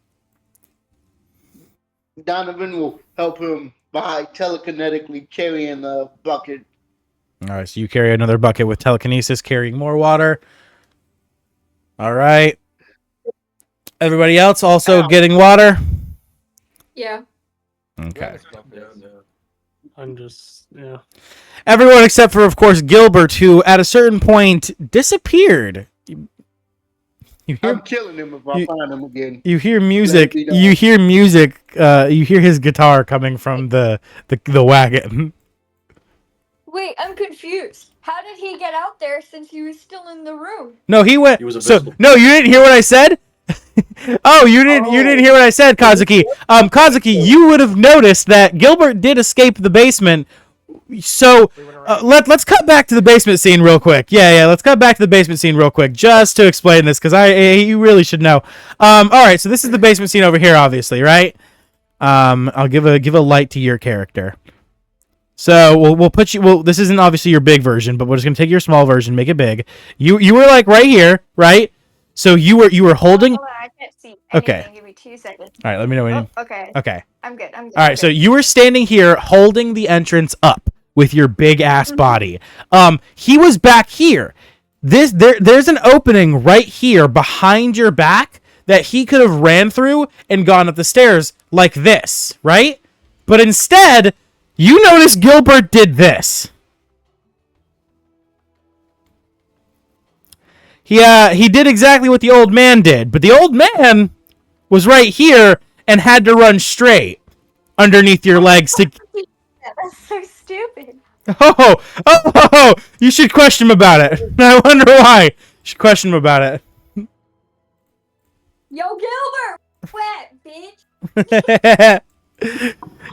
Donovan will help him by telekinetically carrying the bucket. All right, so you carry another bucket with telekinesis, carrying more water. All right. Everybody else also getting water? Yeah. Okay. I'm just, yeah. Everyone except for, of course, Gilbert, who at a certain point disappeared. You I'm hear, killing him if I find him again. you hear music. Let me know. You hear music. You hear his guitar coming from the wagon. Wait, I'm confused. How did he get out there since he was still in the room? No, he went. He was So invisible. no, you didn't hear what I said. Oh, you didn't hear what I said, Kazuki. Kazuki, you would have noticed that Gilbert did escape the basement. So let's cut back to the basement scene real quick. Yeah, let's cut back to the basement scene real quick just to explain this because you really should know. All right, so this is the basement scene over here, obviously, right? I'll give a light to your character. So we'll put you. Well, this isn't obviously your big version, but we're just gonna take your small version, make it big. You were like right here, right? So you were holding. Hold on, I can't see Okay. anything. Give me 2 seconds. All right, let me know when. Oh, okay. Okay. I'm good. I'm good. All right, so you were standing here holding the entrance up with your big ass body. He was back here. There's an opening right here behind your back that he could have ran through and gone up the stairs like this, right? But instead, you notice Gilbert did this. He did exactly what the old man did, but the old man was right here and had to run straight underneath your legs to. That's so stupid. Oh! You should question him about it. I wonder why. You should question him about it. Yo, Gilbert! Wet, bitch!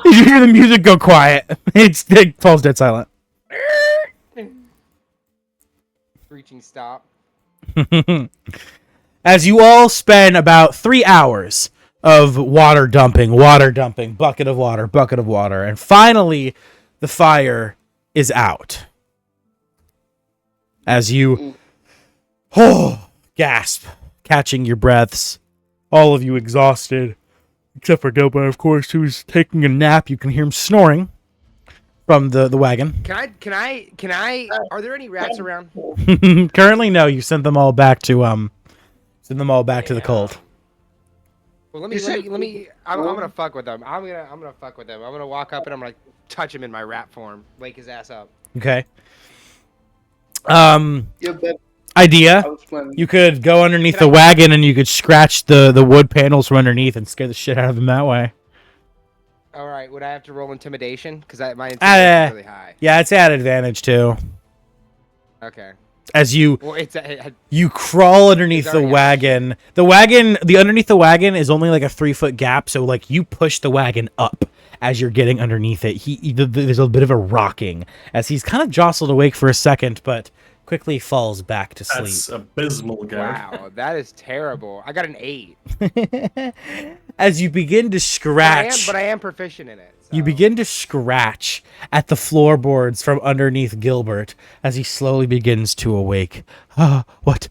You hear the music go quiet. It falls dead silent. Screeching stop. As you all spend about 3 hours of water dumping, bucket of water, and finally the fire is out. As you gasp, catching your breaths, all of you exhausted, except for Gilbert, of course, who's taking a nap. You can hear him snoring from the wagon. Can I? Are there any rats around? Currently, no. You sent them all back to the cult. Well, You said- I'm gonna fuck with him. I'm gonna fuck with him. I'm gonna walk up and I'm gonna touch him in my rat form, wake his ass up. Okay. You bet. Idea. I was playing. You could go underneath Can the I- wagon and you could scratch the wood panels from underneath and scare the shit out of them that way. All right, would I have to roll intimidation? Because my intimidation is really high. Yeah, it's at advantage too. Okay. As you Well, it's you crawl underneath It's the already wagon. The underneath the wagon is only like a 3-foot gap, so like you push the wagon up as you're getting underneath it. There's a bit of a rocking as he's kind of jostled awake for a second, but quickly falls back to sleep. That's abysmal, Garrett. wow, that is terrible. I got an 8. As you begin to scratch, But I am proficient in it. So. you begin to scratch at the floorboards from underneath Gilbert as he slowly begins to awake. What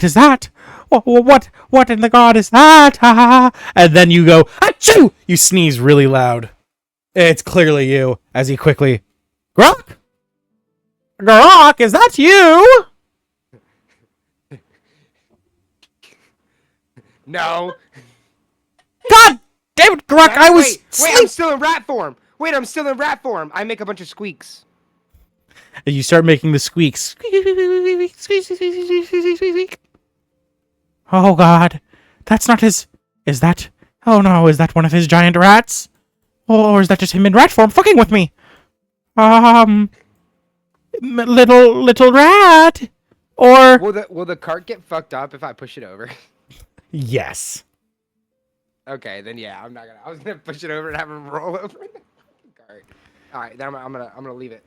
is that? What in the god is that? And then you go, achoo! You sneeze really loud. It's clearly you, as he quickly, Grok? Grok, is that you? No. God damn it, Grok, I was Wait, I'm still in rat form. Wait, I'm still in rat form. I make a bunch of squeaks. And you start making the squeaks. Oh god, that's not his. Is that? Oh no, is that one of his giant rats? Or is that just him in rat form fucking with me? Little rat. Or Will the cart get fucked up if I push it over? yes. Okay, then yeah, I'm not gonna. I was gonna push it over and have him roll over the cart. All right, then I'm gonna leave it.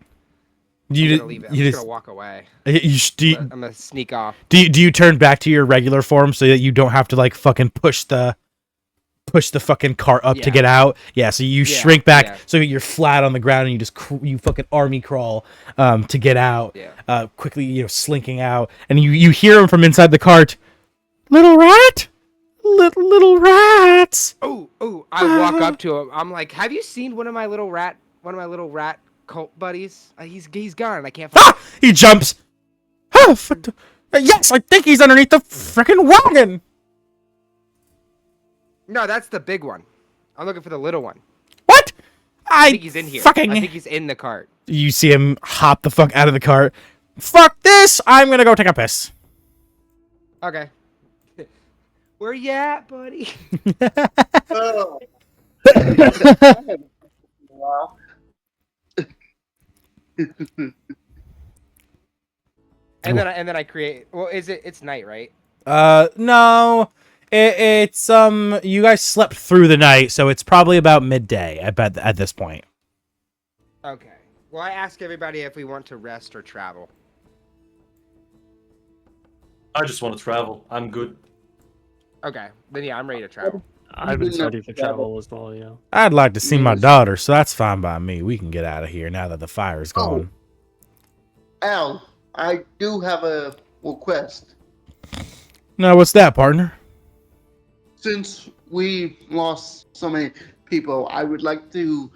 I'm gonna leave it. I'm just gonna walk away. I'm gonna sneak off. Do you turn back to your regular form so that you don't have to like fucking push the fucking cart up to get out? Yeah, so you shrink back so you're flat on the ground and you just you fucking army crawl to get out. Yeah. Quickly, slinking out, and you hear him from inside the cart. Little rat, little rats. Oh, I walk up to him. I'm like, have you seen one of my little rat cult buddies? He's gone. I can't find him. He jumps. Yes, I think he's underneath the freaking wagon. No, that's the big one. I'm looking for the little one. What? I think he's in here. I think he's in the cart. You see him hop the fuck out of the cart. Fuck this! I'm gonna go take a piss. Okay. Where you at, buddy? Oh. Wow. And then I create. Well, it's night, right? No. It's you guys slept through the night, so it's probably about midday, I bet, at this point. Okay. Well, I ask everybody if we want to rest or travel. I just want to travel. I'm good. Okay. Then yeah, I'm ready to travel. I've been ready for travel as well, yeah. I'd like to see my daughter, so that's fine by me. We can get out of here now that the fire's gone. Al, I do have a request. Now, what's that, partner? Since we lost so many people, I would like to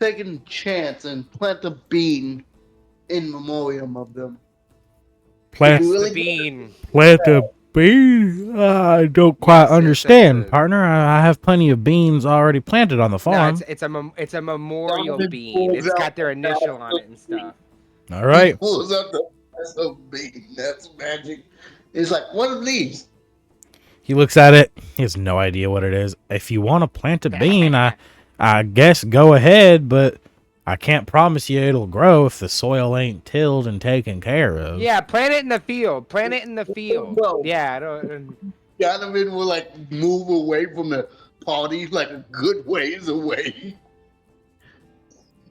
take a chance and plant a bean in memoriam of them. Plant Really The bean. a bean? I don't quite Yes, understand, it's a- partner. I have plenty of beans already planted on the No, farm. it's a memorial Donovan bean. pulls It's got out their the initial on apple it and stuff. All right. Pulls up that's a bean. That's magic. It's like one of these. He looks at it. He has no idea what it is. If you want to plant a bean, I guess go ahead, but I can't promise you it'll grow if the soil ain't tilled and taken care of. Yeah, plant it in the field. Plant it in the field. No. Yeah, I don't. Donovan will like move away from the party like a good ways away.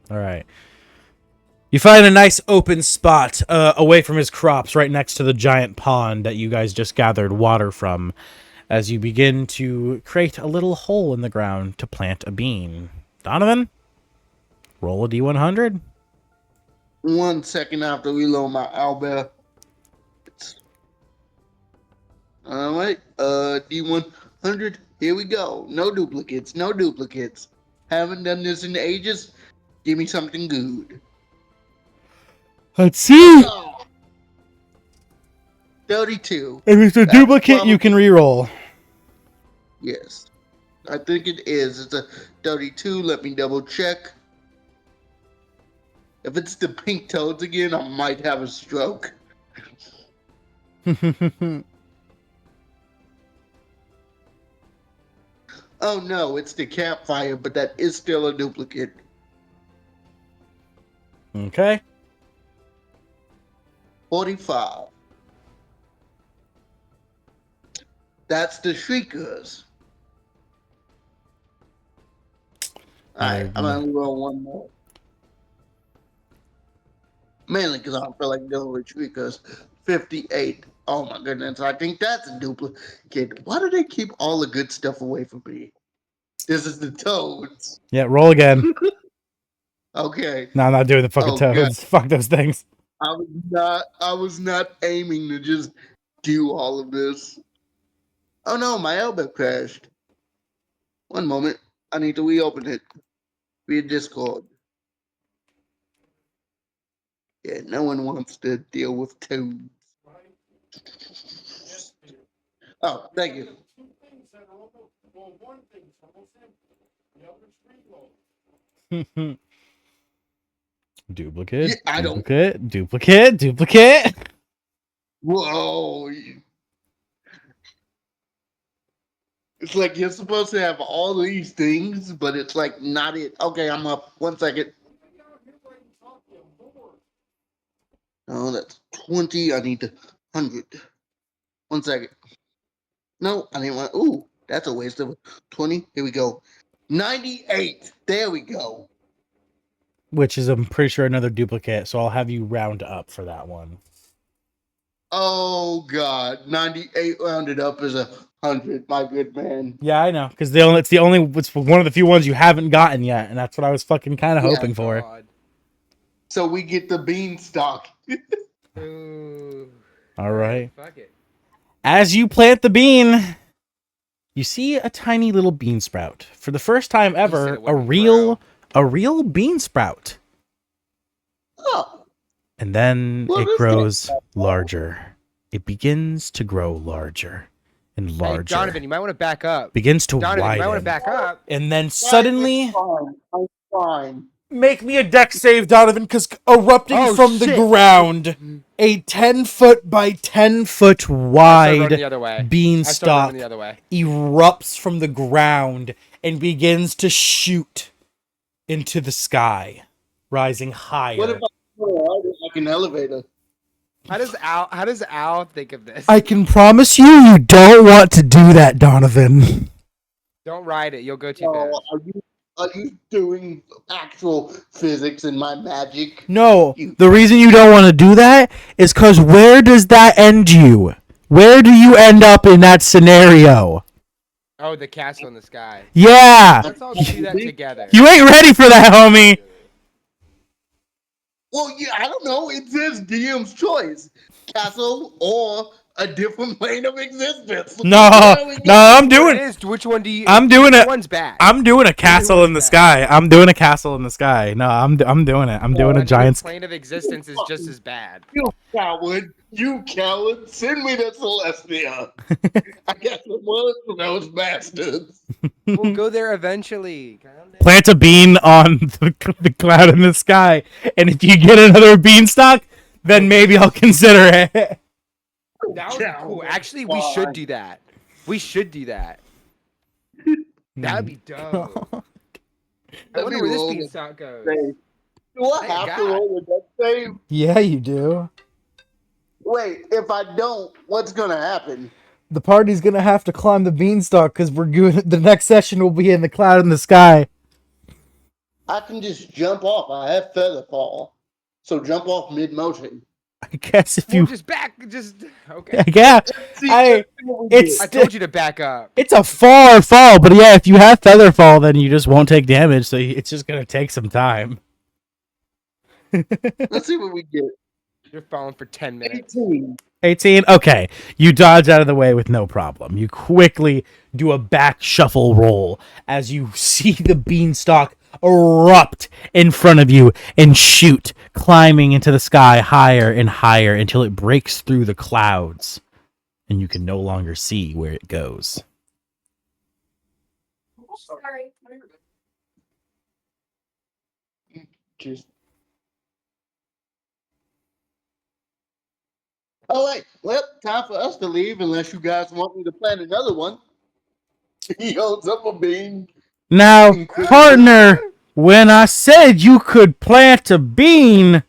All right. You find a nice open spot away from his crops right next to the giant pond that you guys just gathered water from as you begin to create a little hole in the ground to plant a bean. Donovan, roll a D100. 1 second after reload my owlbear. All right, D100. Here we go. No duplicates. No duplicates. Haven't done this in ages. Give me something good. Let's see. 32. If it's a That's duplicate, probably- you can re-roll. Yes. I think it is. It's a 32. Let me double check. If it's the pink toads again, I might have a stroke. Oh no, it's the campfire, but that is still a duplicate. Okay. 45. That's the shriekers. Alright, I'm gonna roll one more. Mainly because I don't feel like dealing with shriekers. 58. Oh my goodness, I think that's a duplicate. Why do they keep all the good stuff away from me? This is the toads. Yeah, roll again. Okay. No, I'm not doing the fucking Oh, toads. God. Fuck those things. I was not aiming to just do all of this. Oh no, my elbow crashed. One moment. I need to reopen it via Discord. Yeah, no one wants to deal with toads. Oh, thank you. Duplicate, Yeah, I don't. duplicate. Whoa. It's like you're supposed to have all these things, but it's like not it. Okay, I'm up. 1 second. Oh, that's 20. I need 100. 1 second. No, I didn't want. Ooh, that's a waste of 20. Here we go. 98. There we go. Which is, I'm pretty sure, another duplicate. So I'll have you round up for that one. Oh God, 98 rounded up is 100. My good man. Yeah, I know, because it's one of the few ones you haven't gotten yet, and that's what I was fucking kind of hoping for. God. So we get the beanstalk. Ooh. All right. Fuck it. As you plant the bean, you see a tiny little bean sprout. For the first time ever, it a real bean sprout. Oh, And then What it is grows larger. It begins to grow larger and Hey, larger. Donovan, you might want to back up. Begins to Donovan, you might want widen. to back up. And then suddenly, it's fine. I'm fine. make me a dex save, Donovan, because erupting Oh, from the shit. ground, a 10-foot by 10-foot I started running wide the other way. beanstalk the other way. erupts from the ground and begins to shoot into the sky, rising higher. What if I ride it like an elevator? How does Al think of this? I can promise you don't want to do that, Donovan. Don't ride it. You'll go too Oh, fast. are you doing actual physics in my magic? No, the reason you don't want to do that is because where does that end you? Where do you end up in that scenario? Oh, the castle in the sky. Yeah, Let's all do that together. you ain't ready for that, homie. Well, yeah, I don't know. It says DM's choice. Castle or a different plane of existence. No, I'm doing. Which one do you? I'm doing which it. one's bad? I'm doing a castle in the sky. I'm doing a castle in the sky. No, I'm doing it. I'm doing a giant. Plane of existence is just as bad. You coward. You coward. Send me to Celestia. I got some words from those bastards. We'll go there eventually. Plant a bean on the cloud in the sky, and if you get another beanstalk, then maybe I'll consider it. That would be cool. Actually, we should do that. We should do that. That would be dope. I wonder where this beanstalk goes. Do I have to roll a death save? Yeah, you do. Wait, if I don't, what's gonna happen? The party's gonna have to climb the beanstalk because the next session will be in the cloud in the sky. I can just jump off. I have feather fall, so jump off mid motion. I guess if you okay. Yeah, See, I told you to back up. It's a far fall, but yeah, if you have feather fall, then you just won't take damage. So it's just gonna take some time. Let's see what we get. You're falling for 10 minutes. 18. Okay, you dodge out of the way with no problem. You quickly do a back shuffle roll as you see the beanstalk erupt in front of you and shoot, climbing into the sky higher and higher until it breaks through the clouds and you can no longer see where it goes. Just. All right. Well, time for us to leave, unless you guys want me to plan another one. Yo, double bean. Now, Incredible. partner, when I said you could plant a bean,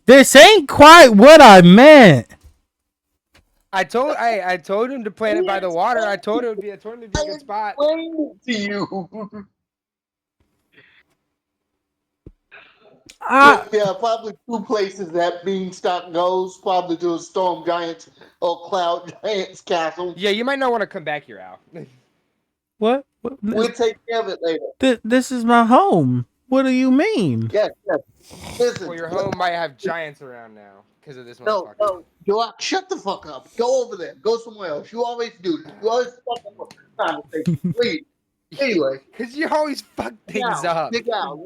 this ain't quite what I meant. I told him to plant it by the water. I told him it would be a good spot. Explain it to you. Look, there are probably two places that beanstalk goes. Probably to a storm giant's or cloud giant's castle. Yeah, you might not want to come back here, Al. What? We'll take care of it later. This is my home. What do you mean? Yes, yes. Listen. Well, your home might have giants around now because of this No, motherfucker. no. Joak, shut the fuck up. Go over there. Go somewhere else. You always do this. You always fuck up a conversation. Please. Anyway. Because you always fuck things up. Dig out.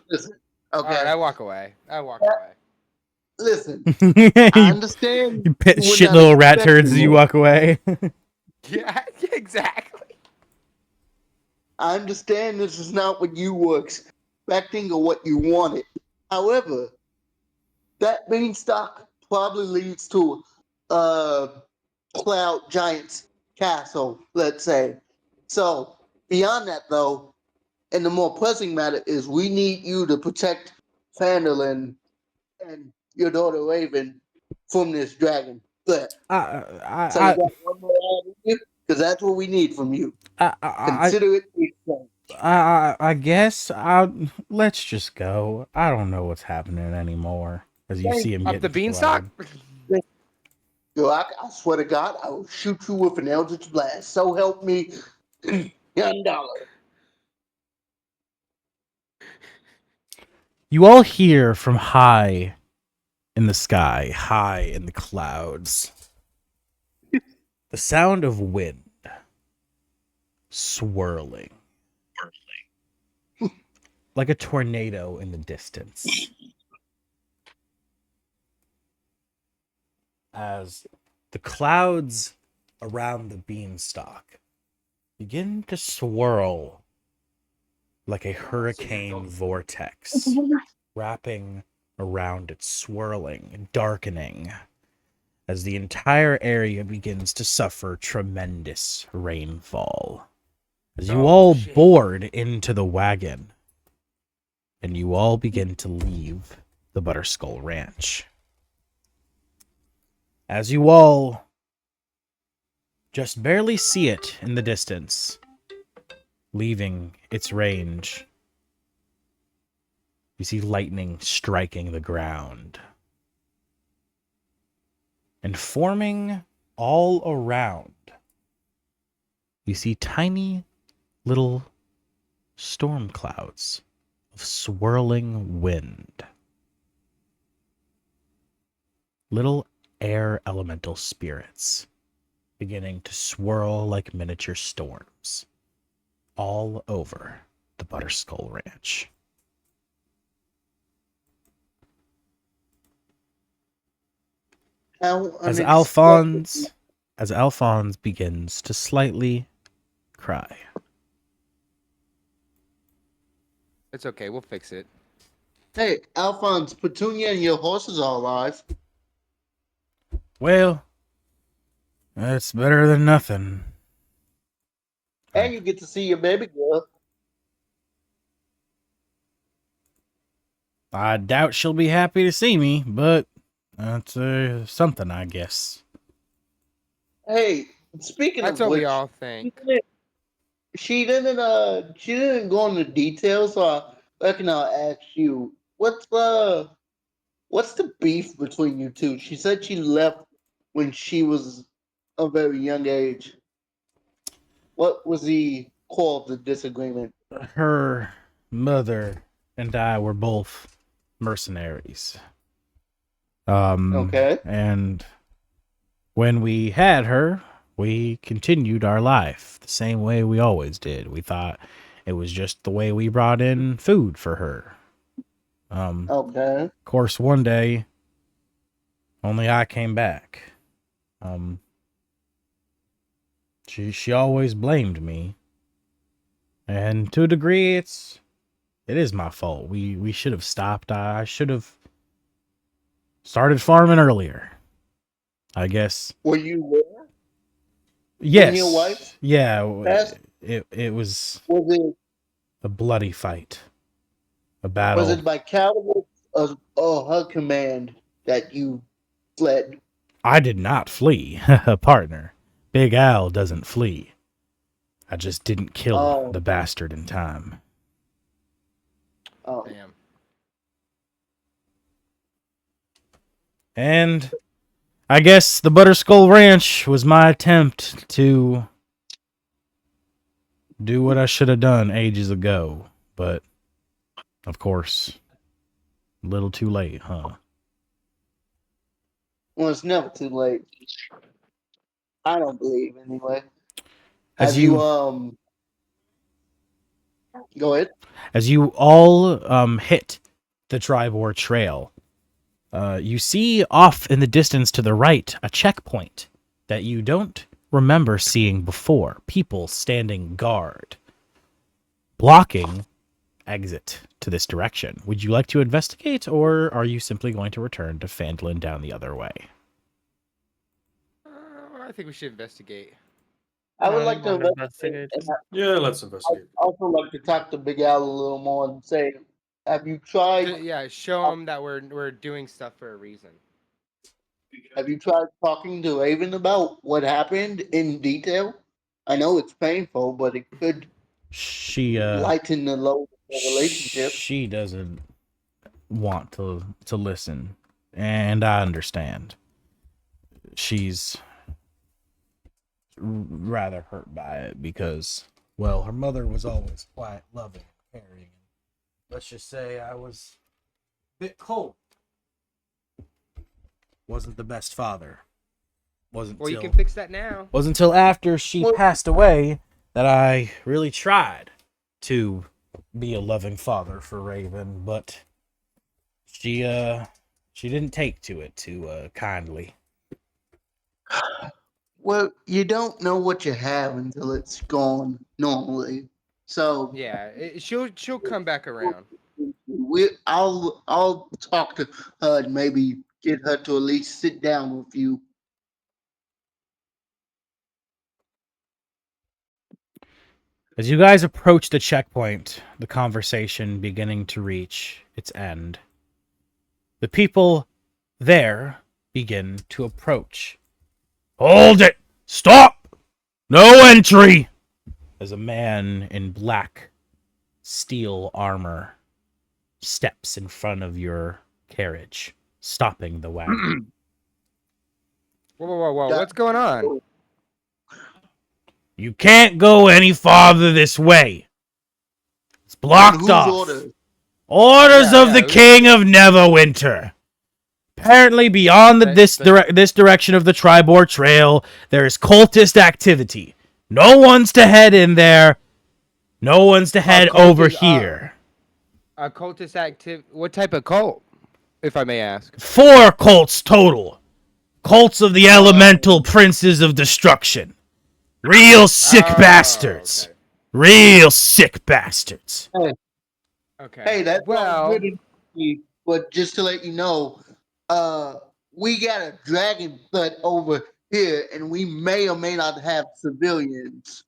Listen. Okay. All right, I walk away. Listen. you I understand. you pet you would shit not little rat expect turds as you walk away. Yeah, exactly. I understand this is not what you were expecting or what you wanted. However, that beanstalk probably leads to a cloud giant's castle, let's say. So, beyond that, though, and the more pressing matter is we need you to protect Fandolin and your daughter Raven from this dragon threat. So you got one more ad in you? Because that's what we need from you. Consider it done. I guess let's just go. I don't know what's happening anymore. As you see him Up get the beanstalk? Yo, I swear to God, I will shoot you with an eldritch blast. So help me, $1. You all hear from high in the sky, high in the clouds, the sound of wind swirling like a tornado in the distance. As the clouds around the beanstalk begin to swirl like a hurricane vortex, wrapping around it, swirling, darkening, as the entire area begins to suffer tremendous rainfall. As you all board into the wagon, and you all begin to leave the Butterskull Ranch. As you all just barely see it in the distance, leaving its range, you see lightning striking the ground. And forming all around, you see tiny little storm clouds of swirling wind. Little air elemental spirits beginning to swirl like miniature storms all over the Butterskull Ranch. As Alfonse begins to slightly cry. It's okay, we'll fix it. Hey, Alphonse, Petunia and your horses are alive. Well, that's better than nothing. And you get to see your baby girl. I doubt she'll be happy to see me, but that's something, I guess. Hey, speaking That's of what which, we all think. she didn't go into details, so I reckon I'll ask you, what's the beef between you two? She said she left when she was a very young age. What was the core of the disagreement? Her mother and I were both mercenaries. Okay. And when we had her, we continued our life the same way we always did. We thought it was just the way we brought in food for her. Okay. Of course, one day, only I came back. She always blamed me. And to a degree, it is my fault. We should have stopped. I should have started farming earlier. I guess. Were you there? Yes. your wife Yeah. passed? It was Was it a bloody fight. A was battle. it by caliber or her command that you fled? I did not flee, partner. Big Al doesn't flee. I just didn't kill Oh. the bastard in time. Oh, Damn. And I guess the Butterskull Ranch was my attempt to do what I should have done ages ago. But, of course, a little too late, huh? well, it's never too late. I don't believe anyway. As Have you go ahead. As you all hit the Tribor Trail, you see off in the distance to the right a checkpoint that you don't remember seeing before. People standing guard, blocking exit to this direction. Would you like to investigate, or are you simply going to return to Phandalin down the other way? I think we should investigate. I would I like to want investigate. investigation. Yeah, let's investigate. I also like to talk to Big Al a little more and say, have you tried? Yeah, show them that we're doing stuff for a reason. Have you tried talking to Raven about what happened in detail? I know it's painful, but it could She lighten the load of the relationship. She doesn't want to listen, and I understand. She's rather hurt by it because, well, her mother was always quite loving and caring. Let's just say I was a bit cold. Wasn't the best father. Wasn't Well, you till can fix that now. wasn't until after she passed away that I really tried to be a loving father for Raven, but she didn't take to it too kindly. Well, you don't know what you have until it's gone normally. So Yeah, she'll come back around. I'll talk to her and maybe get her to at least sit down with you. As you guys approach the checkpoint, the conversation beginning to reach its end, the people there begin to approach. Hold it! Stop! No entry! As a man in black steel armor steps in front of your carriage, stopping the wagon. Whoa! What's going on? You can't go any farther this way. It's blocked Whose off. orders? Orders Yeah, of the yeah. King of Neverwinter. Apparently, beyond this direction of the Tribor Trail, there is cultist activity. No one's to head in there. No one's to head over here. A cultist active. What type of cult, if I may ask? 4 cults total. Cults of the elemental princes of destruction. Real sick bastards. Okay. Real sick bastards. Okay. Hey, that's well. good. But just to let you know, we got a dragon threat over here, and we may or may not have civilians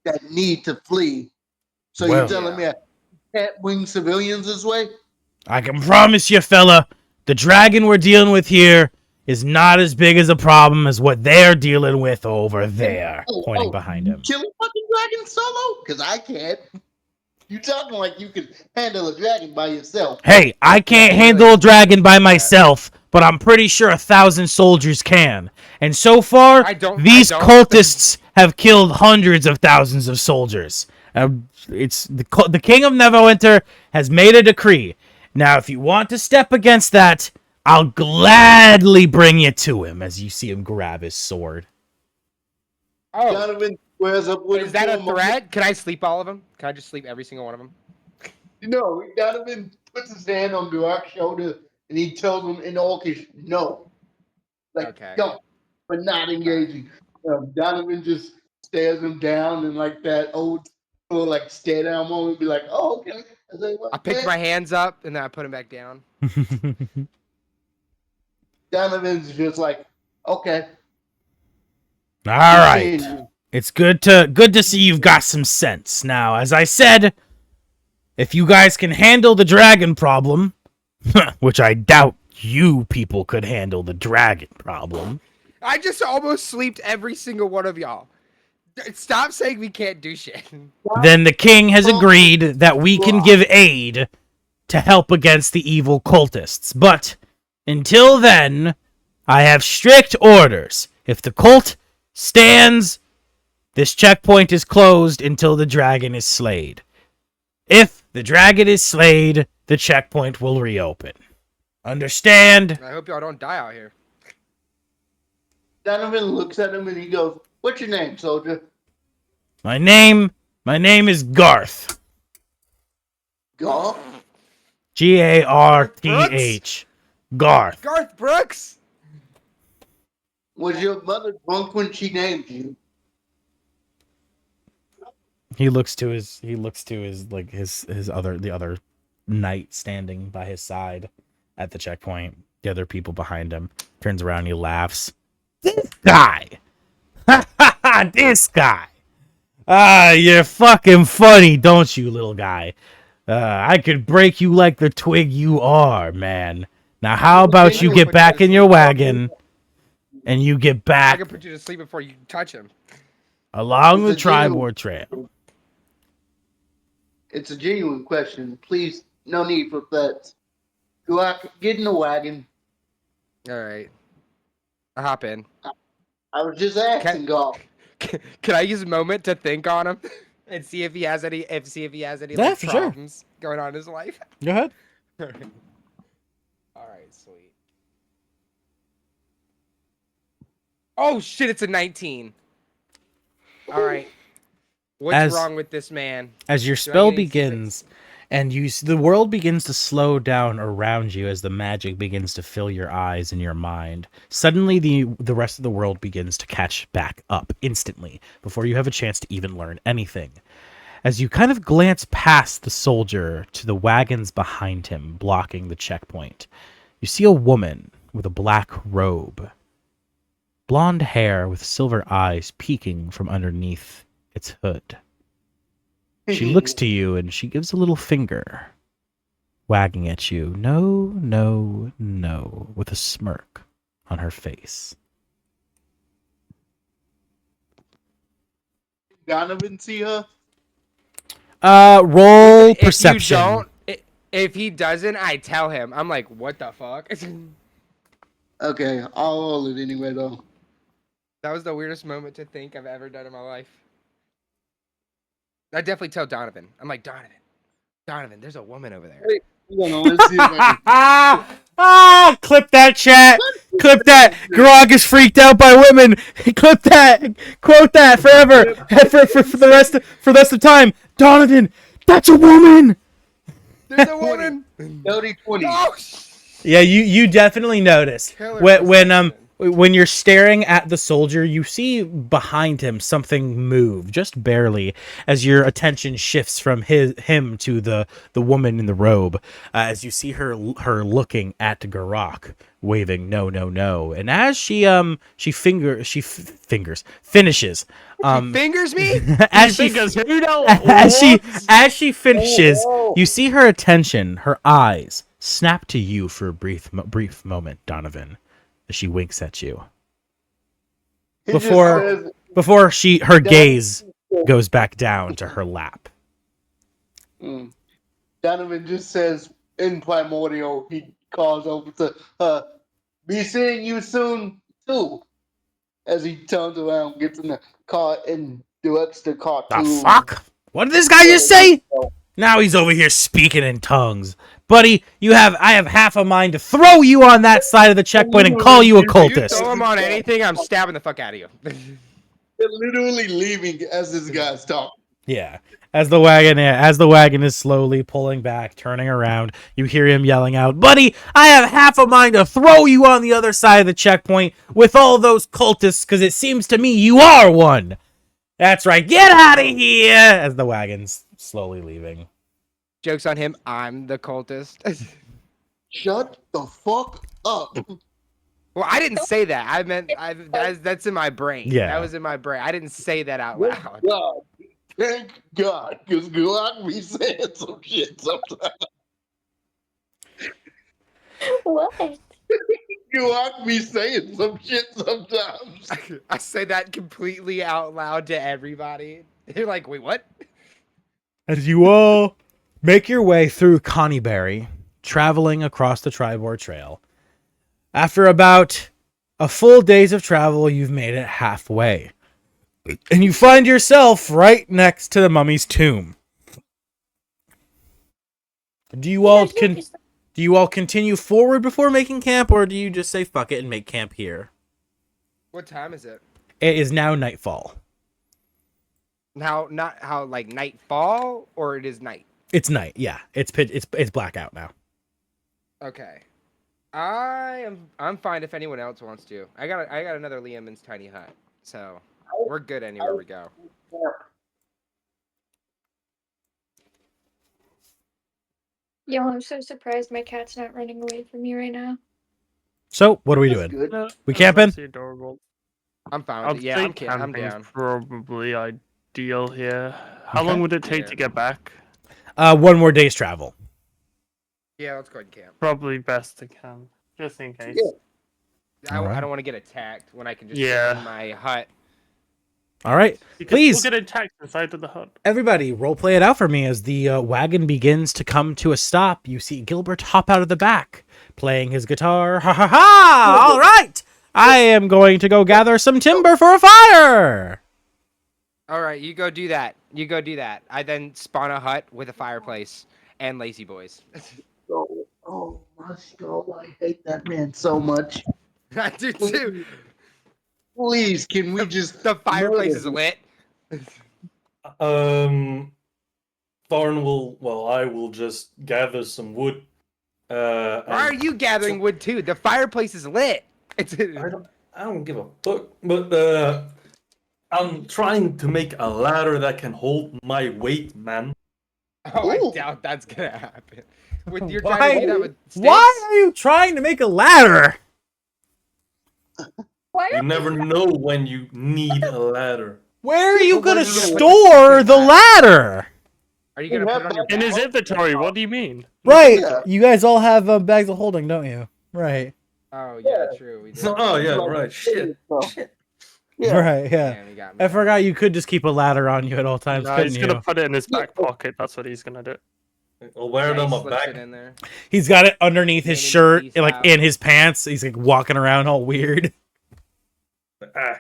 that need to flee. So Well. you're telling me I can't bring civilians this way? I can promise you, fella, the dragon we're dealing with here is not as big as a problem as what they're dealing with over there. Pointing behind him. Kill a fucking dragon solo? Because I can't. You talking like you can handle a dragon by yourself. Hey, I can't handle a dragon by myself, but I'm pretty sure 1,000 soldiers can. And so far, these cultists have killed hundreds of thousands of soldiers. It's the King of Neverwinter has made a decree. Now, if you want to step against that, I'll gladly bring you to him. As you see him grab his sword. Oh, Donovan squares up with is that a threat? Can I sleep all of them? Can I just sleep every single one of them? No, Donovan puts his hand on Durak's shoulder and he tells him in Orcish, no. Like, Okay. go, but not engaging. Donovan just stares him down in like that old will like stay there a moment and be like, "Oh, okay." I picked my hands up and then I put them back down. Donovan's just like, "Okay." All right. It's good to see you've got some sense. Now, as I said, if you guys can handle the dragon problem, which I doubt you people could handle the dragon problem. I just almost sleeped every single one of y'all. Stop saying we can't do shit. Then the king has agreed that we can give aid to help against the evil cultists. But until then, I have strict orders. If the cult stands, this checkpoint is closed until the dragon is slayed. If the dragon is slayed, the checkpoint will reopen. Understand? I hope y'all don't die out here. Donovan looks at him and he goes, "What's your name, soldier?" My name is Garth. Garth? Garth. Garth. Garth Brooks? Was your mother drunk when she named you? He looks to his the other knight standing by his side at the checkpoint. The other people behind him. Turns around, he laughs. This guy. This guy. You're fucking funny, don't you, little guy? I could break you like the twig you are, man. Now, how about you get back in your wagon and you get I back can put you to sleep before you touch him. along the It's a genuine- Tribord Trail? It's a genuine question. Please, no need for threats. Go out, get in the wagon. All right. I hop in. I was just asking, Garth. Can I use a moment to think on him and see if he has any Yeah, like, for sure. problems going on in his life? Go ahead. All right, sweet. Oh shit, it's a 19. All right. What's wrong with this man? As your Do I spell get any begins, and the world begins to slow down around you as the magic begins to fill your eyes and your mind. Suddenly, the rest of the world begins to catch back up instantly before you have a chance to even learn anything. As you kind of glance past the soldier to the wagons behind him blocking the checkpoint, you see a woman with a black robe, blonde hair with silver eyes peeking from underneath its hood. She looks to you and she gives a little finger, wagging at you. No, no, no, with a smirk on her face. Donovan see her? Roll If perception. you don't, if he doesn't, I tell him. I'm like, what the fuck? Okay, I'll roll it anyway, though. That was the weirdest moment to think I've ever done in my life. I definitely tell Donovan. I'm like, Donovan, there's a woman over there. Wait, hold on, let's see if Clip that chat. Clip that. Grog is freaked out by women. Clip that. Quote that forever. for the rest of time. Donovan, that's a woman. There's a woman. 30-20. Oh, Yeah, you definitely notice Killer when you're staring at the soldier, you see behind him something move just barely as your attention shifts from him to the woman in the robe. As you see her looking at Garok, waving no, and as she finishes. fingers me? as she finishes, you see her attention, her eyes snap to you for a brief moment, Donovan, as she winks at you. He just Before her gaze says- goes back down to her lap. Donovan just says in primordial, he calls over to her, "Be seeing you soon, too." As he turns around, gets in the car, and directs the car The to... fuck? What did this guy just say? Now he's over here speaking in tongues. Buddy, I have half a mind to throw you on that side of the checkpoint and call you a You cultist. throw him on anything, I'm stabbing the fuck out of you. They're literally leaving as this guy's talking. Yeah. As the wagon is slowly pulling back, turning around, you hear him yelling out, "Buddy, I have half a mind to throw you on the other side of the checkpoint with all those cultists, because it seems to me you are one." That's right. Get out of here! As the wagon's slowly leaving. Joke's on him. I'm the cultist. Shut the fuck up. Well, I didn't say that. I meant that's in my brain. Yeah. That was in my brain. I didn't say that out Thank loud. God. Thank God. Because Glock be saying some shit sometimes. What? Glock be saying some shit sometimes. I say that completely out loud to everybody. They're like, wait, what? As you all make your way through Connieberry, traveling across the Tribord Trail. After about a full day's of travel, you've made it halfway. And you find yourself right next to the mummy's tomb. Do you all continue forward before making camp, or do you just say fuck it and make camp here? What time is it? It is now nightfall. Now, not how like nightfall, or it is night. It's night, yeah. It's blackout now. Okay. I'm fine if anyone else wants to. I got another Liam's tiny hut, so we're good anywhere we go. Yo, I'm so surprised my cat's not running away from me right now. So, what are we That's doing? good. We camping? That's adorable. I'm fine I'd with it. Yeah, say I'm camping's down. probably ideal here. How Okay. long would it take Yeah. to get back? 1 more day's travel. Yeah, let's go ahead and camp. Probably best to camp, just in case. Yeah. I Alright. don't want to get attacked when I can just Yeah. sit in my hut. All right. Because Please. we'll get attacked inside of the hut. Everybody, roleplay it out for me as the wagon begins to come to a stop. You see Gilbert hop out of the back, playing his guitar. Ha ha ha! All right! I am going to go gather some timber for a fire! All right, you go do that. You go do that. I then spawn a hut with a fireplace and lazy boys. Oh, my skull. I hate that man so much. I do too. Please, can we just... The fireplace murder is him? lit. Thorn will. Well, I will just gather some wood. Why are you gathering wood too? The fireplace is lit. It's. I don't give a fuck. But I'm trying to make a ladder that can hold my weight, man. Oh, I Ooh. doubt that's gonna happen. You're Why- trying to do that with sticks? Why are you trying to make a ladder? Why You are never know when you need a ladder. Where are you But going to where are you gonna put store the the ladder? Are you gonna put it on your In his back? inventory, what do you mean? Right. Yeah. You guys all have bags of holding, don't you? Right. Oh yeah, true. We did. Oh yeah, right. Shit. Yeah. Right, yeah. Damn, you got me. I forgot you could just keep a ladder on you at all times, No, couldn't he's you? gonna put it in his back pocket. That's what he's gonna do. I'll wear it Yeah, on he my slips back. it in there. He's got it underneath his Maybe shirt, he's like out. in his pants. He's like walking around all weird. Ah.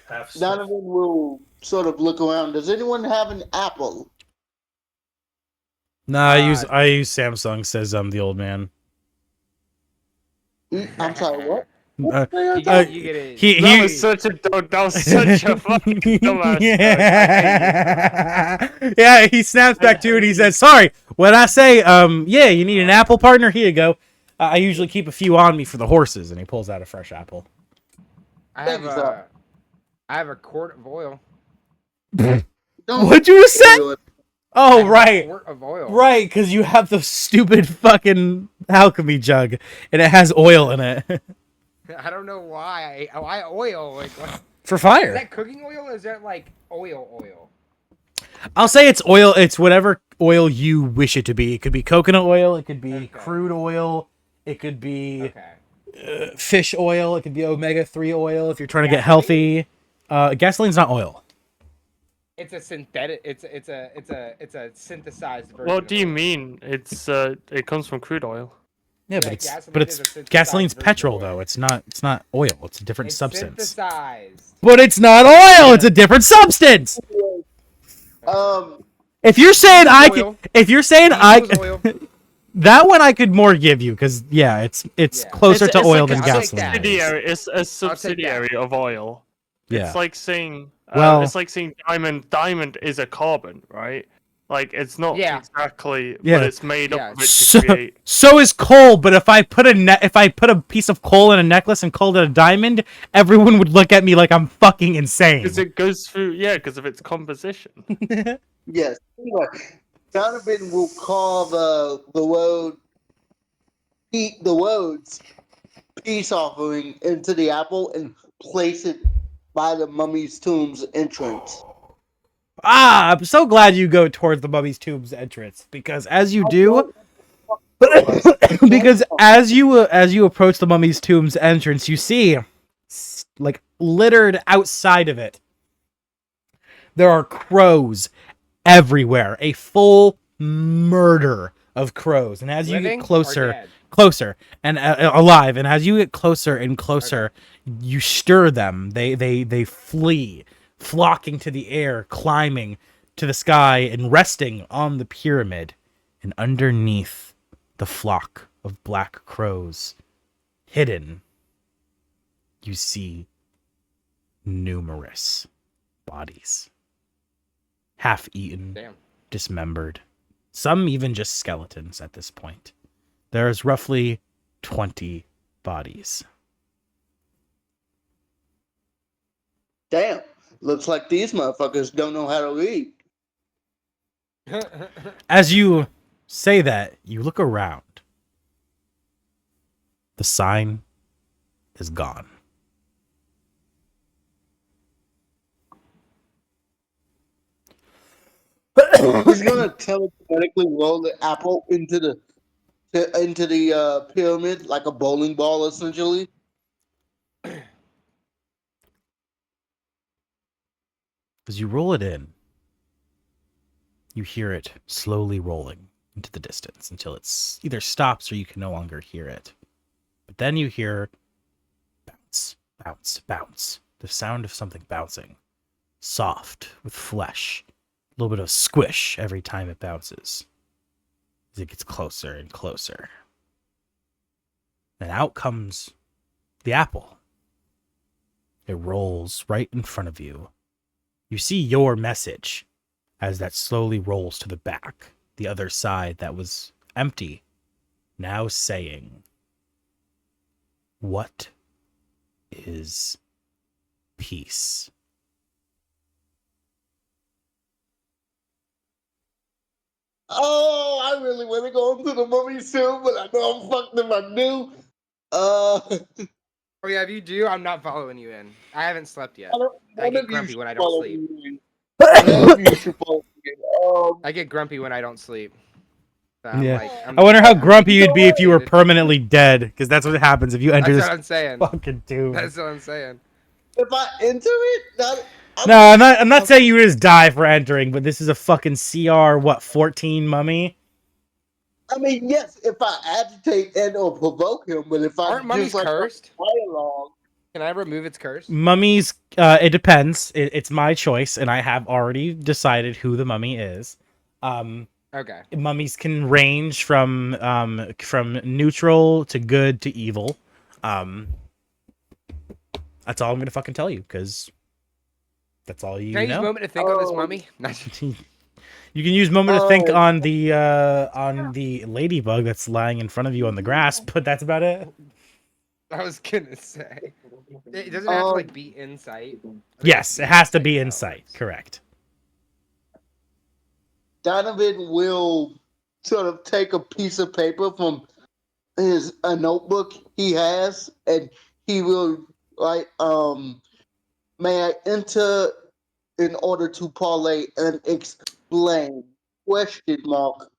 Half stuff. Donovan will sort of look around. Does anyone have an apple? Nah, I use Samsung, says the old man. I'm sorry, what? Uh, You get it. That was such a fucking dumbass. yeah. Yeah, he snaps back to you and he says, "Sorry, when I say yeah, you need an apple partner, here you go. I usually keep a few on me for the horses." And he pulls out a fresh apple. I Thanks, sir. have a quart of oil. Don't What'd you just say? do it. I Oh, have a right. quart of oil. Right, because you have the stupid fucking alchemy jug, and it has oil in it. I don't know why. Why oil? Like, what? For Is fire. that cooking oil? Or is that like oil? I'll say it's oil. It's whatever oil you wish it to be. It could be coconut oil. It could be Okay. crude oil. It could be Okay. fish oil. It could be omega-3 oil if you're trying to get healthy. Gasoline's not oil. It's a synthetic. It's a synthesized version. What do you of oil. mean? It comes from crude oil. Yeah, Yeah, but gasoline it's is a synthesized gasoline's version of petrol oil. though. It's not oil. It's a different It's substance. synthesized. But it's not oil. It's a different substance. If you're saying Diesel oil. if you're saying Diesel's oil. that one I could more give you because yeah, it's Yeah. closer to It's oil like than I'll take gasoline. that. Subsidiary. It's a that. subsidiary of oil. Yeah. It's like saying Well- it's like saying diamond is a carbon, right? Like it's not Yeah. exactly, Yeah. but it's made Yeah. up of it to So, create. so is coal, but if I put a piece of coal in a necklace and called it a diamond, everyone would look at me like I'm fucking insane. Because it goes through, because of its composition. Yes. Anyway, Donovan will call the words peace offering into the apple and place it by the mummy's tomb's entrance. I'm so glad you go towards the mummy's tomb's entrance because as you do, because as you approach the mummy's tomb's entrance, you see, like littered outside of it, there are crows everywhere, a full murder of crows. And as you Living get or closer, dead? and alive, and as you get closer and closer, you stir them. They flee, flocking to the air, climbing to the sky, and resting on the pyramid. And underneath the flock of black crows, hidden, you see numerous bodies. Half-eaten, Damn. dismembered, some even just skeletons at this point. There's roughly 20 bodies. Damn. Looks like these motherfuckers don't know how to read. As you say that, you look around. The sign is gone. He's gonna telekinetically roll the apple into the pyramid like a bowling ball, essentially. As you roll it in, you hear it slowly rolling into the distance until it's either stops or you can no longer hear it. But then you hear bounce, bounce, bounce. The sound of something bouncing. Soft, with flesh. A little bit of squish every time it bounces. As it gets closer and closer. And out comes the apple. It rolls right in front of you. You see your message as that slowly rolls to the back, the other side that was empty, now saying, "What is peace?" Oh, I really want to go into the mummy soon, but I know I'm fucked if I do. Oh yeah, if you do, I'm not following you in. I haven't slept yet. One I of get you grumpy should when I don't follow sleep. me. One of you should follow me. I get grumpy when I don't sleep. So Yeah. I'm I wonder how I'm grumpy you'd be if you were irritated. permanently dead, because that's what happens if you enter That's this what I'm saying. fucking tomb. That's what I'm saying. If I enter it, No, I'm not saying you just die for entering, but this is a fucking CR, 14 mummy? I mean, yes, if I agitate and or provoke him, but if I Aren't mummies just like cursed? play along, Can I remove its curse? Mummies, it depends. It's my choice, and I have already decided who the mummy is. Okay. Mummies can range from neutral to good to evil. That's all I'm gonna fucking tell you, because that's all you Can I use a know. moment to think on this Oh. mummy? You can use moment to think Oh. on the ladybug that's lying in front of you on the grass, but that's about it. I was gonna say. It doesn't have to like be in sight. Yes, it has to be in sight. Correct. Donovan will sort of take a piece of paper from a notebook he has, and he will write, may I enter in order to parlay and explain? Question mark.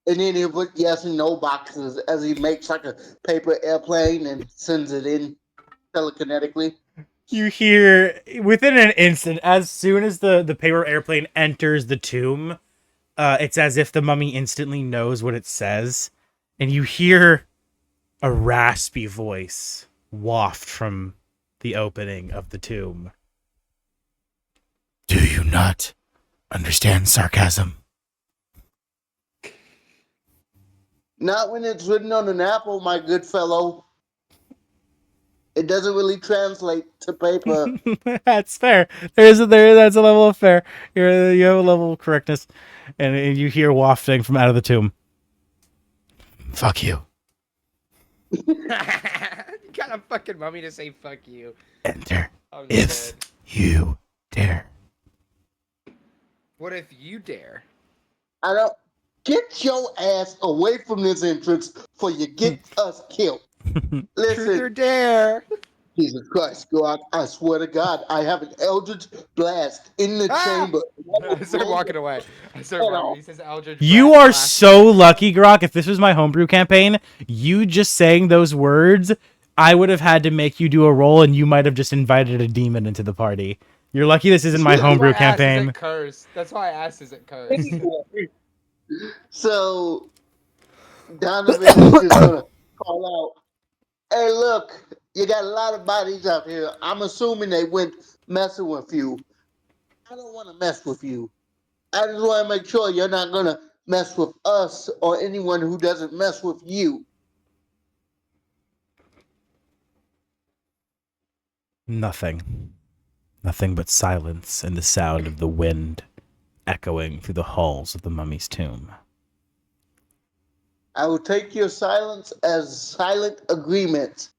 And then he'll put yes and no boxes as he makes like a paper airplane and sends it in telekinetically. You hear within an instant, as soon as the paper airplane enters the tomb, it's as if the mummy instantly knows what it says, and you hear a raspy voice waft from the opening of the tomb. Do you not understand sarcasm? Not when it's written on an apple, my good fellow. It doesn't really translate to paper. That's fair. That's a level of fair. You have a level of correctness, and you hear wafting from out of the tomb. Fuck you. You got a fucking mummy to say fuck you. Enter I'm if dead. you dare. What if you dare? I don't get your ass away from this entrance for you get us killed. Truth or Listen, dare? Jesus Christ, God, I swear to God, I have an eldritch blast in the chamber. I start walking away. I start walking. He says Eldridge. You are so lucky, Grok. If this was my homebrew campaign, you just saying those words, I would have had to make you do a roll, and you might have just invited a demon into the party. You're lucky this isn't my homebrew campaign. That's why I asked, is it cursed? So, Donovan is just gonna call out, hey, look, you got a lot of bodies out here. I'm assuming they went messing with you. I don't want to mess with you. I just want to make sure you're not going to mess with us or anyone who doesn't mess with you. Nothing. Nothing but silence and the sound of the wind echoing through the halls of the mummy's tomb. I will take your silence as silent agreement.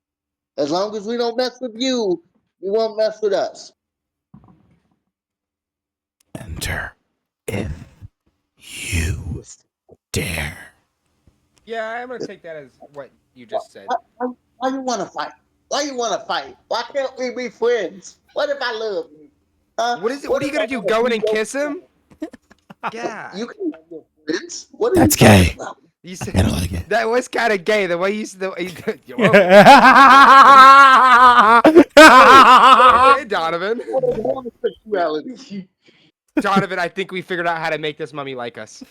As long as we don't mess with you, you won't mess with us. Enter if you dare. Yeah, I'm gonna take that as what you just said. Why you want to fight? Why you want to fight? Why can't we be friends? What if I love you? What is it? What are you gonna do? Go in and kiss him? Yeah. You can have your friends. What are That's you talking gay. about? You said I don't like it. that was kind of gay. The way you said okay, Donovan. What is homosexuality? Donovan, I think we figured out how to make this mummy like us.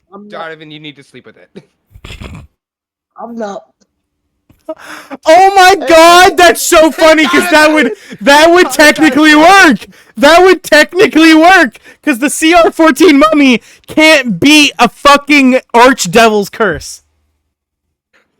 I'm not. Donovan, you need to sleep with it. I'm not. Oh my god, that's so funny because that would technically work. That would technically work because the CR14 mummy can't beat a fucking archdevil's curse.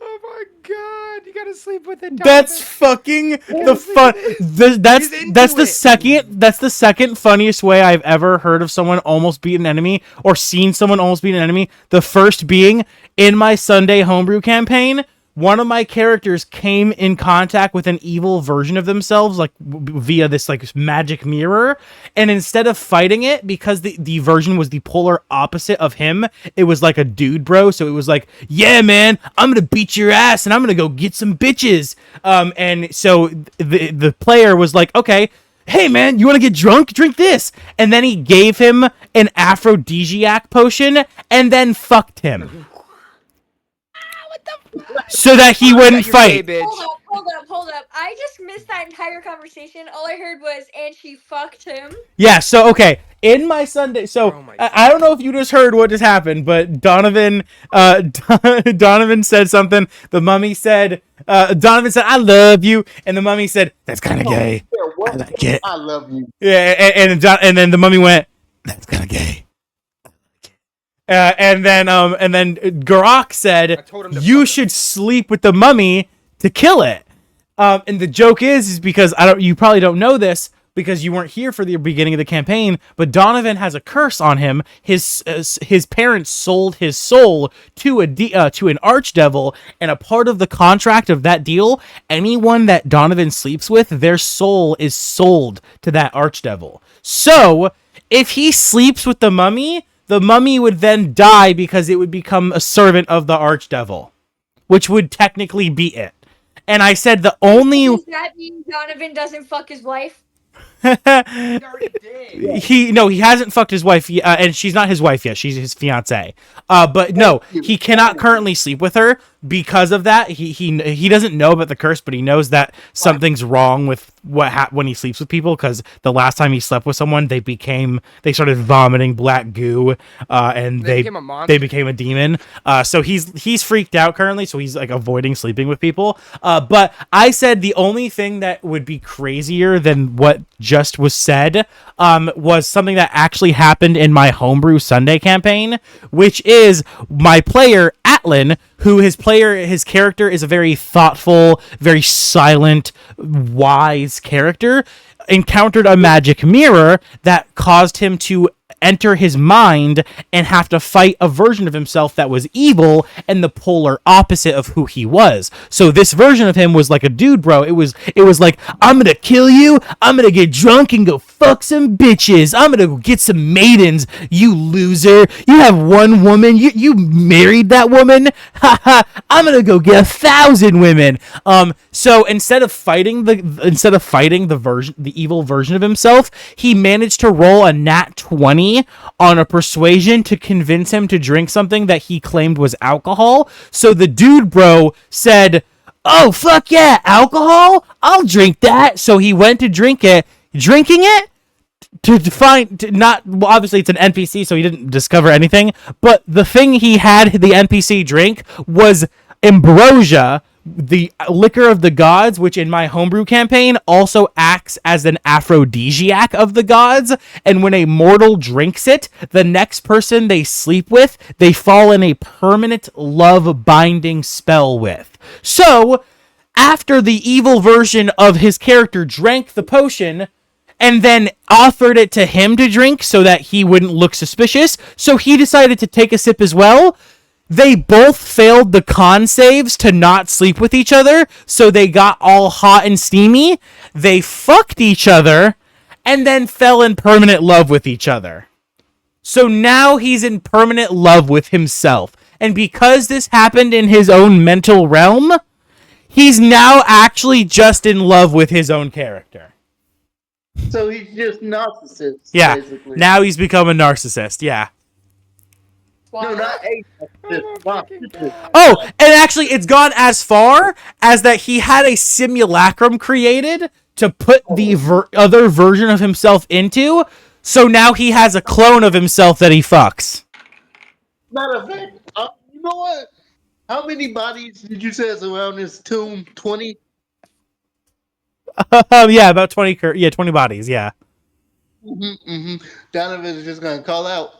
Oh my god, you gotta sleep with it. Donovan. That's fucking the fun. That's the second funniest way I've ever heard of someone almost beat an enemy or seen someone almost beat an enemy. The first being in my Sunday homebrew campaign. One of my characters came in contact with an evil version of themselves, like via this like magic mirror, and instead of fighting it, because the version was the polar opposite of him, it was like a dude bro. So it was like, yeah, man, I'm gonna beat your ass and I'm gonna go get some bitches. And so the player was like, okay, hey man, you want to get drunk? Drink this. And then he gave him an aphrodisiac potion and then fucked him. So that he wouldn't fight. Hold up. I just missed that entire conversation. All I heard was, and she fucked him. Yeah, so, okay. In my Sunday... So, I don't know if you just heard what just happened, but Donovan... Donovan said something. The mummy said... Donovan said, I love you. And the mummy said, that's kind of gay. I like it. I love you. Yeah, and then the mummy went, that's kind of gay. And then Garak said, you should sleep with the mummy to kill it. And the joke is because you probably don't know this because you weren't here for the beginning of the campaign, but Donovan has a curse on him. His parents sold his soul to an archdevil, and a part of the contract of that deal, anyone that Donovan sleeps with, their soul is sold to that archdevil. So, if he sleeps with the mummy would then die because it would become a servant of the archdevil, which would technically be it. And I said the only... Does that mean Donovan doesn't fuck his wife? He already did. He hasn't fucked his wife yet, and she's not his wife yet. She's his fiance. But no, he cannot currently sleep with her because of that. He doesn't know about the curse, but he knows that something's wrong with when he sleeps with people. Because the last time he slept with someone, they started vomiting black goo, and they became a demon. So he's freaked out currently. So he's like avoiding sleeping with people. But I said the only thing that would be crazier than what just was said was something that actually happened in my homebrew Sunday campaign, which is my player Atlin, who his character is a very thoughtful, very silent, wise character, encountered a magic mirror that caused him to enter his mind and have to fight a version of himself that was evil and the polar opposite of who he was. So this version of him was like a dude, bro. It was like, I'm gonna kill you, I'm gonna get drunk and go fuck some bitches, I'm gonna go get some maidens, you loser, you have one woman, you married that woman, haha, I'm gonna go get 1,000 women. So instead of fighting the evil version of himself, he managed to roll a nat 20 on a persuasion to convince him to drink something that he claimed was alcohol. So the dude bro said, "Oh fuck yeah, alcohol? I'll drink that." So he went to drink it, drinking it obviously it's an NPC, so he didn't discover anything, but the thing he had the NPC drink was ambrosia, the liquor of the gods, which in my homebrew campaign also acts as an aphrodisiac of the gods. And when a mortal drinks it, the next person they sleep with, they fall in a permanent love binding spell with. So after the evil version of his character drank the potion and then offered it to him to drink so that he wouldn't look suspicious, so he decided to take a sip as well. They both failed the con saves to not sleep with each other, so they got all hot and steamy. They fucked each other, and then fell in permanent love with each other. So now he's in permanent love with himself. And because this happened in his own mental realm, he's now actually just in love with his own character. So he's just narcissist. Yeah, Basically. now he's become a narcissist, yeah. No, not a narcissist. Oh, and actually, it's gone as far as that he had a simulacrum created to put the other version of himself into, so now he has a clone of himself that he fucks. Matter of fact, you know what? How many bodies did you say is around this tomb? 20? Yeah, about 20. 20 bodies. Yeah. Donovan is just gonna call out.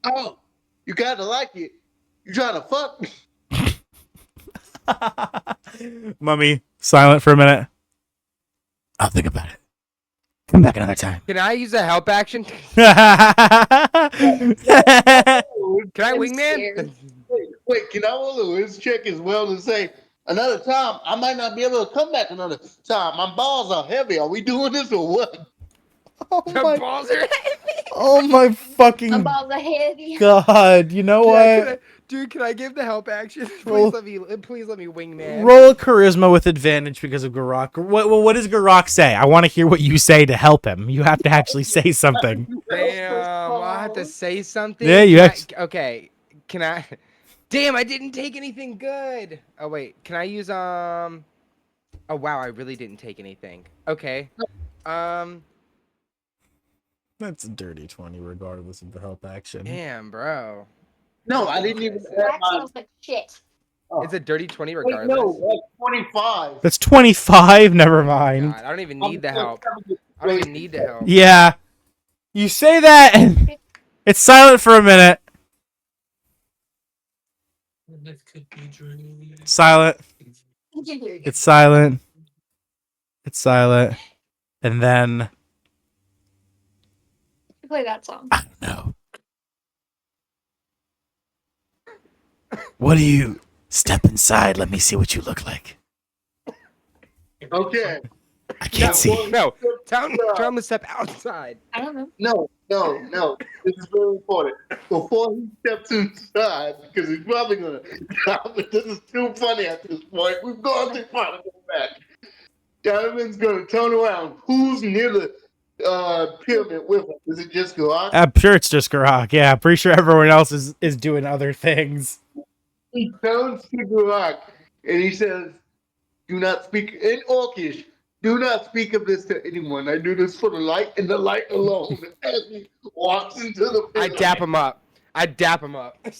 Oh, you gotta like it. You trying to fuck? Mummy, silent for a minute. I'll think about it. Come back another time. Can I use a help action? Can I wingman? Wait, can I roll a whiz check as well and say another time? I might not be able to come back another time. My balls are heavy. Are we doing this or what? The balls are Oh my fucking About the head. god! You know what? Dude, can I give the help action? Roll- Please let me wingman. Roll a charisma with advantage because of Garok. What does Garok say? I want to hear what you say to help him. You have to actually say something. Damn, I have to say something. Yeah, you have. Okay, can I? Damn, I didn't take anything good. Oh wait, can I use Oh wow, I really didn't take anything. Okay. That's a dirty 20, regardless of the help action. Damn, bro. No, I didn't even. That sounds like shit. It's a dirty 20 Wait, regardless. no, that's 25. That's 25. Never mind. God, I don't even need the help. I don't even need the help. Yeah. You say that, and it's silent for a minute. Silent. It's silent. It's silent. And then Play that song. I don't know. What do you step inside? Let me see what you look like. Okay. I can't see. No, tell him to step outside. I don't know. No. This is very important. Before he steps inside, because he's probably gonna. This is too funny at this point. We've gone too far to go back. Donovan's gonna turn around. Who's near the pyramid with him? Is it just Garok? I'm sure it's just Garok. Yeah, I'm pretty sure everyone else is doing other things. He turns to Garok and he says, "Do not speak in Orcish. Do not speak of this to anyone. I do this for the light and the light alone." As he walks into the I pyramid. dap him up. He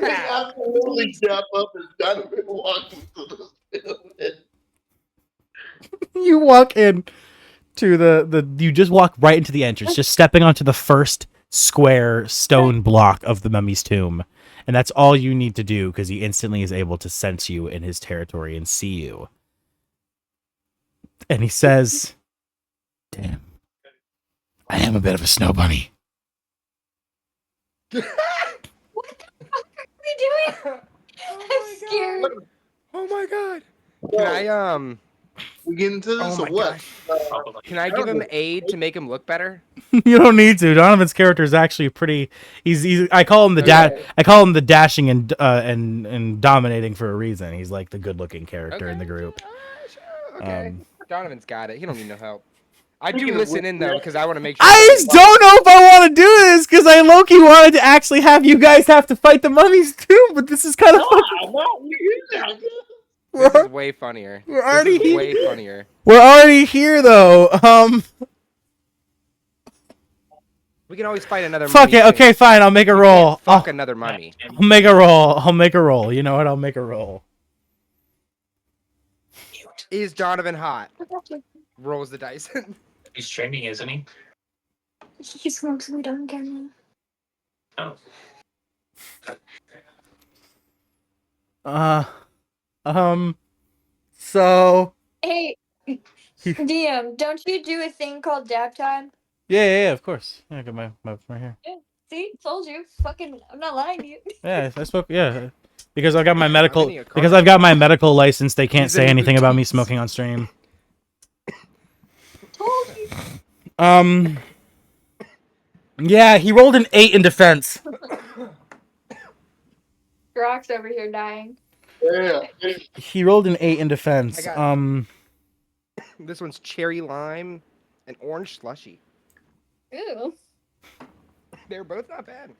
absolutely dap up as Donovan walks into the pyramid. You walk in. to the you just walk right into the entrance, just stepping onto the first square stone block of the mummy's tomb. And that's all you need to do, because he instantly is able to sense you in his territory and see you. And he says, "Damn, I am a bit of a snow bunny." What the fuck are we doing? I'm scared. Oh my god. Can I We get into this Oh or my what? can I give him aid to make him look better? You don't need to. Donovan's character is actually pretty. He's I call him the Okay. I call him the dashing and dominating for a reason. He's like the good-looking character in the group. Sure, okay. Um, Donovan's got it. He don't need no help. I do listen in though because I want to make sure. I just don't know if I want to do this, because I low-key wanted to actually have you guys have to fight the mummies too, but this is kind of This is way funnier. We're already This is way here. funnier. We're already here though. We can always fight another. Fuck mummy it. too. Okay, fine. I'll make a roll. Fuck another mummy. I'll make a roll. I'll make a roll. You know what? I'll make a roll. Is Donovan hot? Rolls the dice. He's training, isn't he? He smokes weed on camera. Oh. So Hey, DM, don't you do a thing called dab time? yeah, of course. Yeah, I got my right here. See, told you. Fucking, I'm not lying to you. Yeah, I spoke. Yeah, because I got my I'm medical. getting a card. Because I've got my medical license, they can't He's say in anything about me boutiques. smoking on stream. Told you. Yeah, he rolled an 8 in defense. Rock's over here dying. Yeah. He rolled an 8 in defense. I got- This one's cherry lime and orange slushy. Ew. They're both not bad.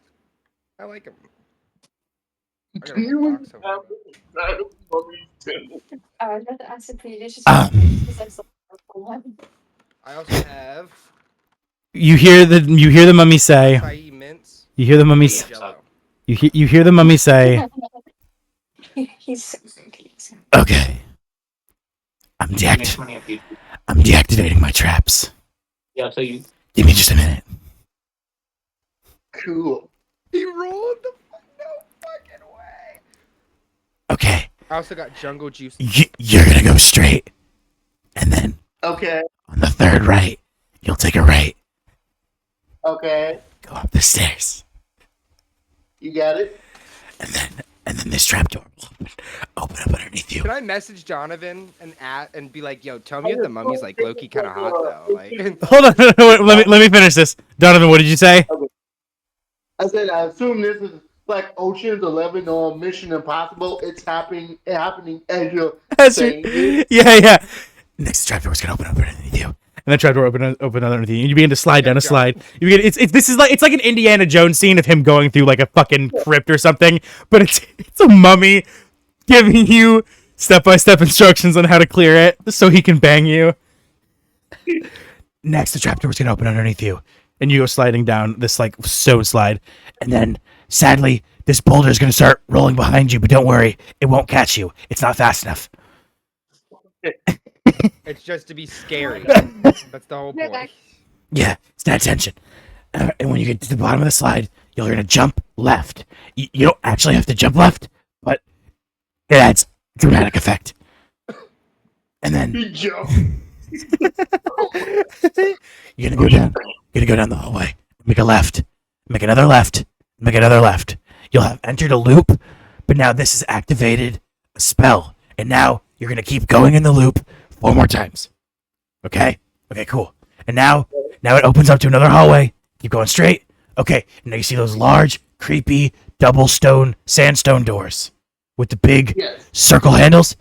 I like them. Do you have Oh, I got the acid for you. It's just Um. because that's the purple one. I also have You hear the mummy say. acai mints. You hear the mummy. and Jell-O. You hear the mummy say. He's so good. Okay. Next money up you. I'm deactivating my traps. Yeah, so you. Give me just a minute. Cool. He rolled the no fucking way. Okay. I also got jungle juice. You're gonna go straight, and then Okay. on the third right, you'll take a right. Okay. Go up the stairs, You got it. and then this trap door will open up underneath you. Can I message Donovan and be like, "Yo, tell me if the mummy's like Loki kind of hot though." Like, Hold on, wait, let me finish this. Donovan, what did you say? I said I assume this is like Ocean's 11 or Mission Impossible. It's happening as you're saying it. Yeah. Next trapdoor is gonna open up underneath you, and the trapdoor open underneath you, and you begin to slide down a slide. You begin. It's like an Indiana Jones scene of him going through like a fucking crypt or something, but it's a mummy giving you step-by-step instructions on how to clear it so he can bang you. Next, the trapdoor is gonna open underneath you, and you go sliding down this like stone slide, and then sadly, this boulder is gonna start rolling behind you. But don't worry, it won't catch you. It's not fast enough. it's just to be scary. That's the whole point. Yeah, stand attention. And when you get to the bottom of the slide, you're gonna jump left. You don't actually have to jump left, but it adds dramatic effect. And then You jump. you're gonna go down. You're gonna go down the hallway. Make a left. Make another left. Make another left. You'll have entered a loop, but now this has activated a spell, and now you're gonna keep going in the loop 4 more times. Okay? Okay, cool. And now it opens up to another hallway. Keep going straight. Okay, now you see those large, creepy, double sandstone doors with the big Yes. circle handles.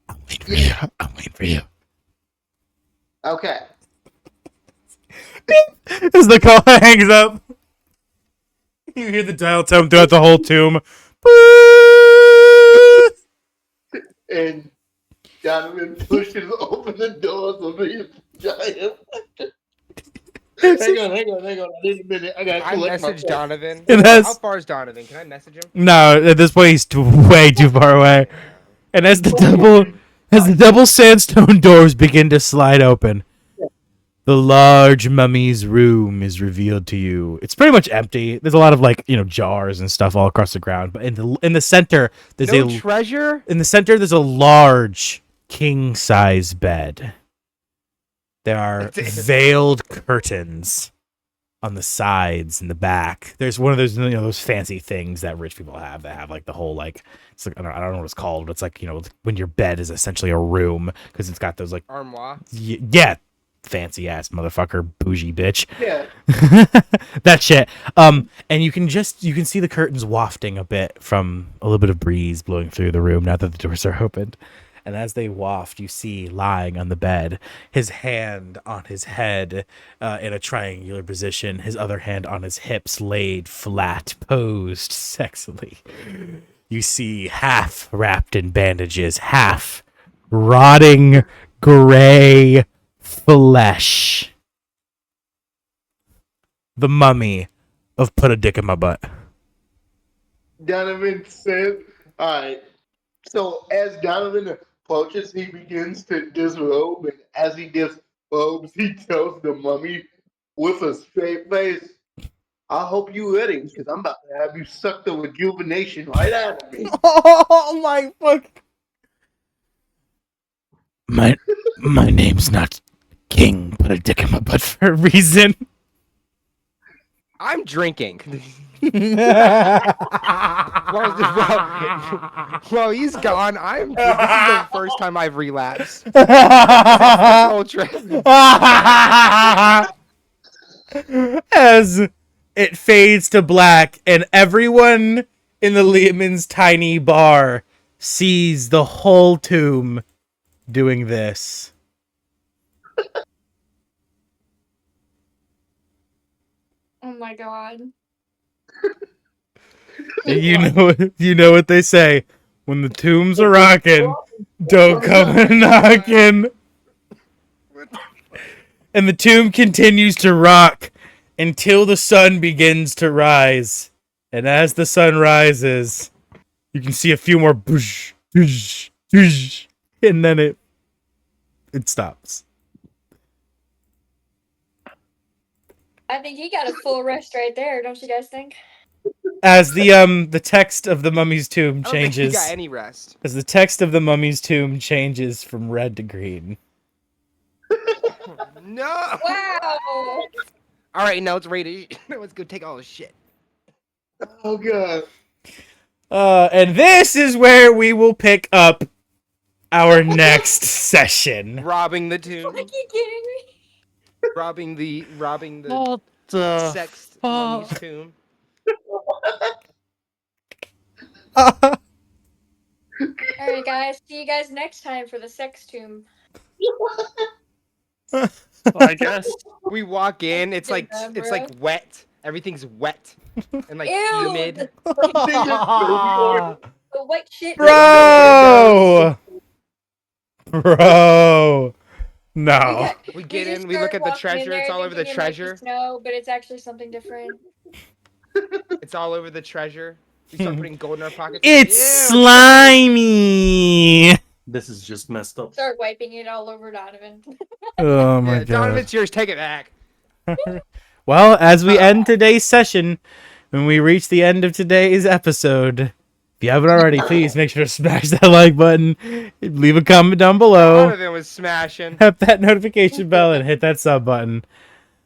I'm waiting for you. I'm waiting for you. Okay. As the call hangs up, you hear the dial tone throughout the whole tomb. And Donovan pushes open the doors of his giant. Hang on. I need a minute. I gotta I collect my messaged Donovan. It has- How far is Donovan? Can I message him? No, at this point he's way too far away. And as the As the double sandstone doors begin to slide open, the large mummy's room is revealed to you. It's pretty much empty. There's a lot of jars and stuff all across the ground, but in the center there's No treasure. in the center there's a large king size bed. There are veiled curtains on the sides and the back. There's one of those those fancy things that rich people have that have like the whole it's like I don't know what it's called, but it's like when your bed is essentially a room because it's got those like Armoire. yeah, fancy ass motherfucker, bougie bitch. Yeah. That shit. And you can see the curtains wafting a bit from a little bit of breeze blowing through the room now that the doors are opened. And as they waft, you see lying on the bed, his hand on his head in a triangular position, his other hand on his hips laid flat, posed sexily. You see half wrapped in bandages, half rotting gray flesh. The mummy of Put a Dick in My Butt. Donovan said, alright. So as Donovan approaches, he begins to disrobe, and as he disrobes, he tells the mummy with a straight face, I hope you ready, because I'm about to have you suck the rejuvenation right out of me. Oh my fuck. My name's not King Put a Dick in My Butt for a reason. I'm drinking. Well, he's gone. This is the first time I've relapsed. Whole trip. As it fades to black and everyone in the Lehman's tiny bar sees the whole tomb doing this. Oh my god. You know what they say. When the tombs are rocking, don't come a knocking. And the tomb continues to rock until the sun begins to rise. And as the sun rises, you can see a few more boosh, boosh, boosh, and then it stops. I think he got a full rest right there, don't you guys think? As the text of the mummy's tomb I don't think he changes, got any rest. as the text of the mummy's tomb changes from red to green. No. Wow! All right, now it's ready. Let's go take all the shit. Oh, God. And this is where we will pick up our next session. Robbing the tomb. Are you kidding me? Robbing the What the sex fuck? mummy's tomb. Alright guys, see you guys next time for the sex tomb. I guess. We walk in, it's like Yeah, it's bro. like wet. Everything's wet and like Ew, humid. The white shit. Bro! Bro! No. We get just in, we look start at the walking in treasure, there it's all over the thinking it might be treasure. snow, but it's actually something different. It's all over the treasure. We start putting gold in our pockets. It's Ew, slimy! This is just messed up. Start wiping it all over Donovan. Oh my yeah, god. Donovan, it's yours. Take it back. Well, as we end today's session, when we reach the end of today's episode, if you haven't already, please make sure to smash that like button, leave a comment down below, Donovan was smashing. tap that notification bell, and hit that sub button.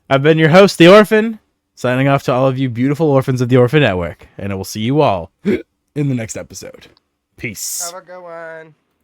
I've been your host, The Orphan, signing off to all of you beautiful orphans of the Orphan Network, and I will see you all in the next episode. Peace. Have a good one.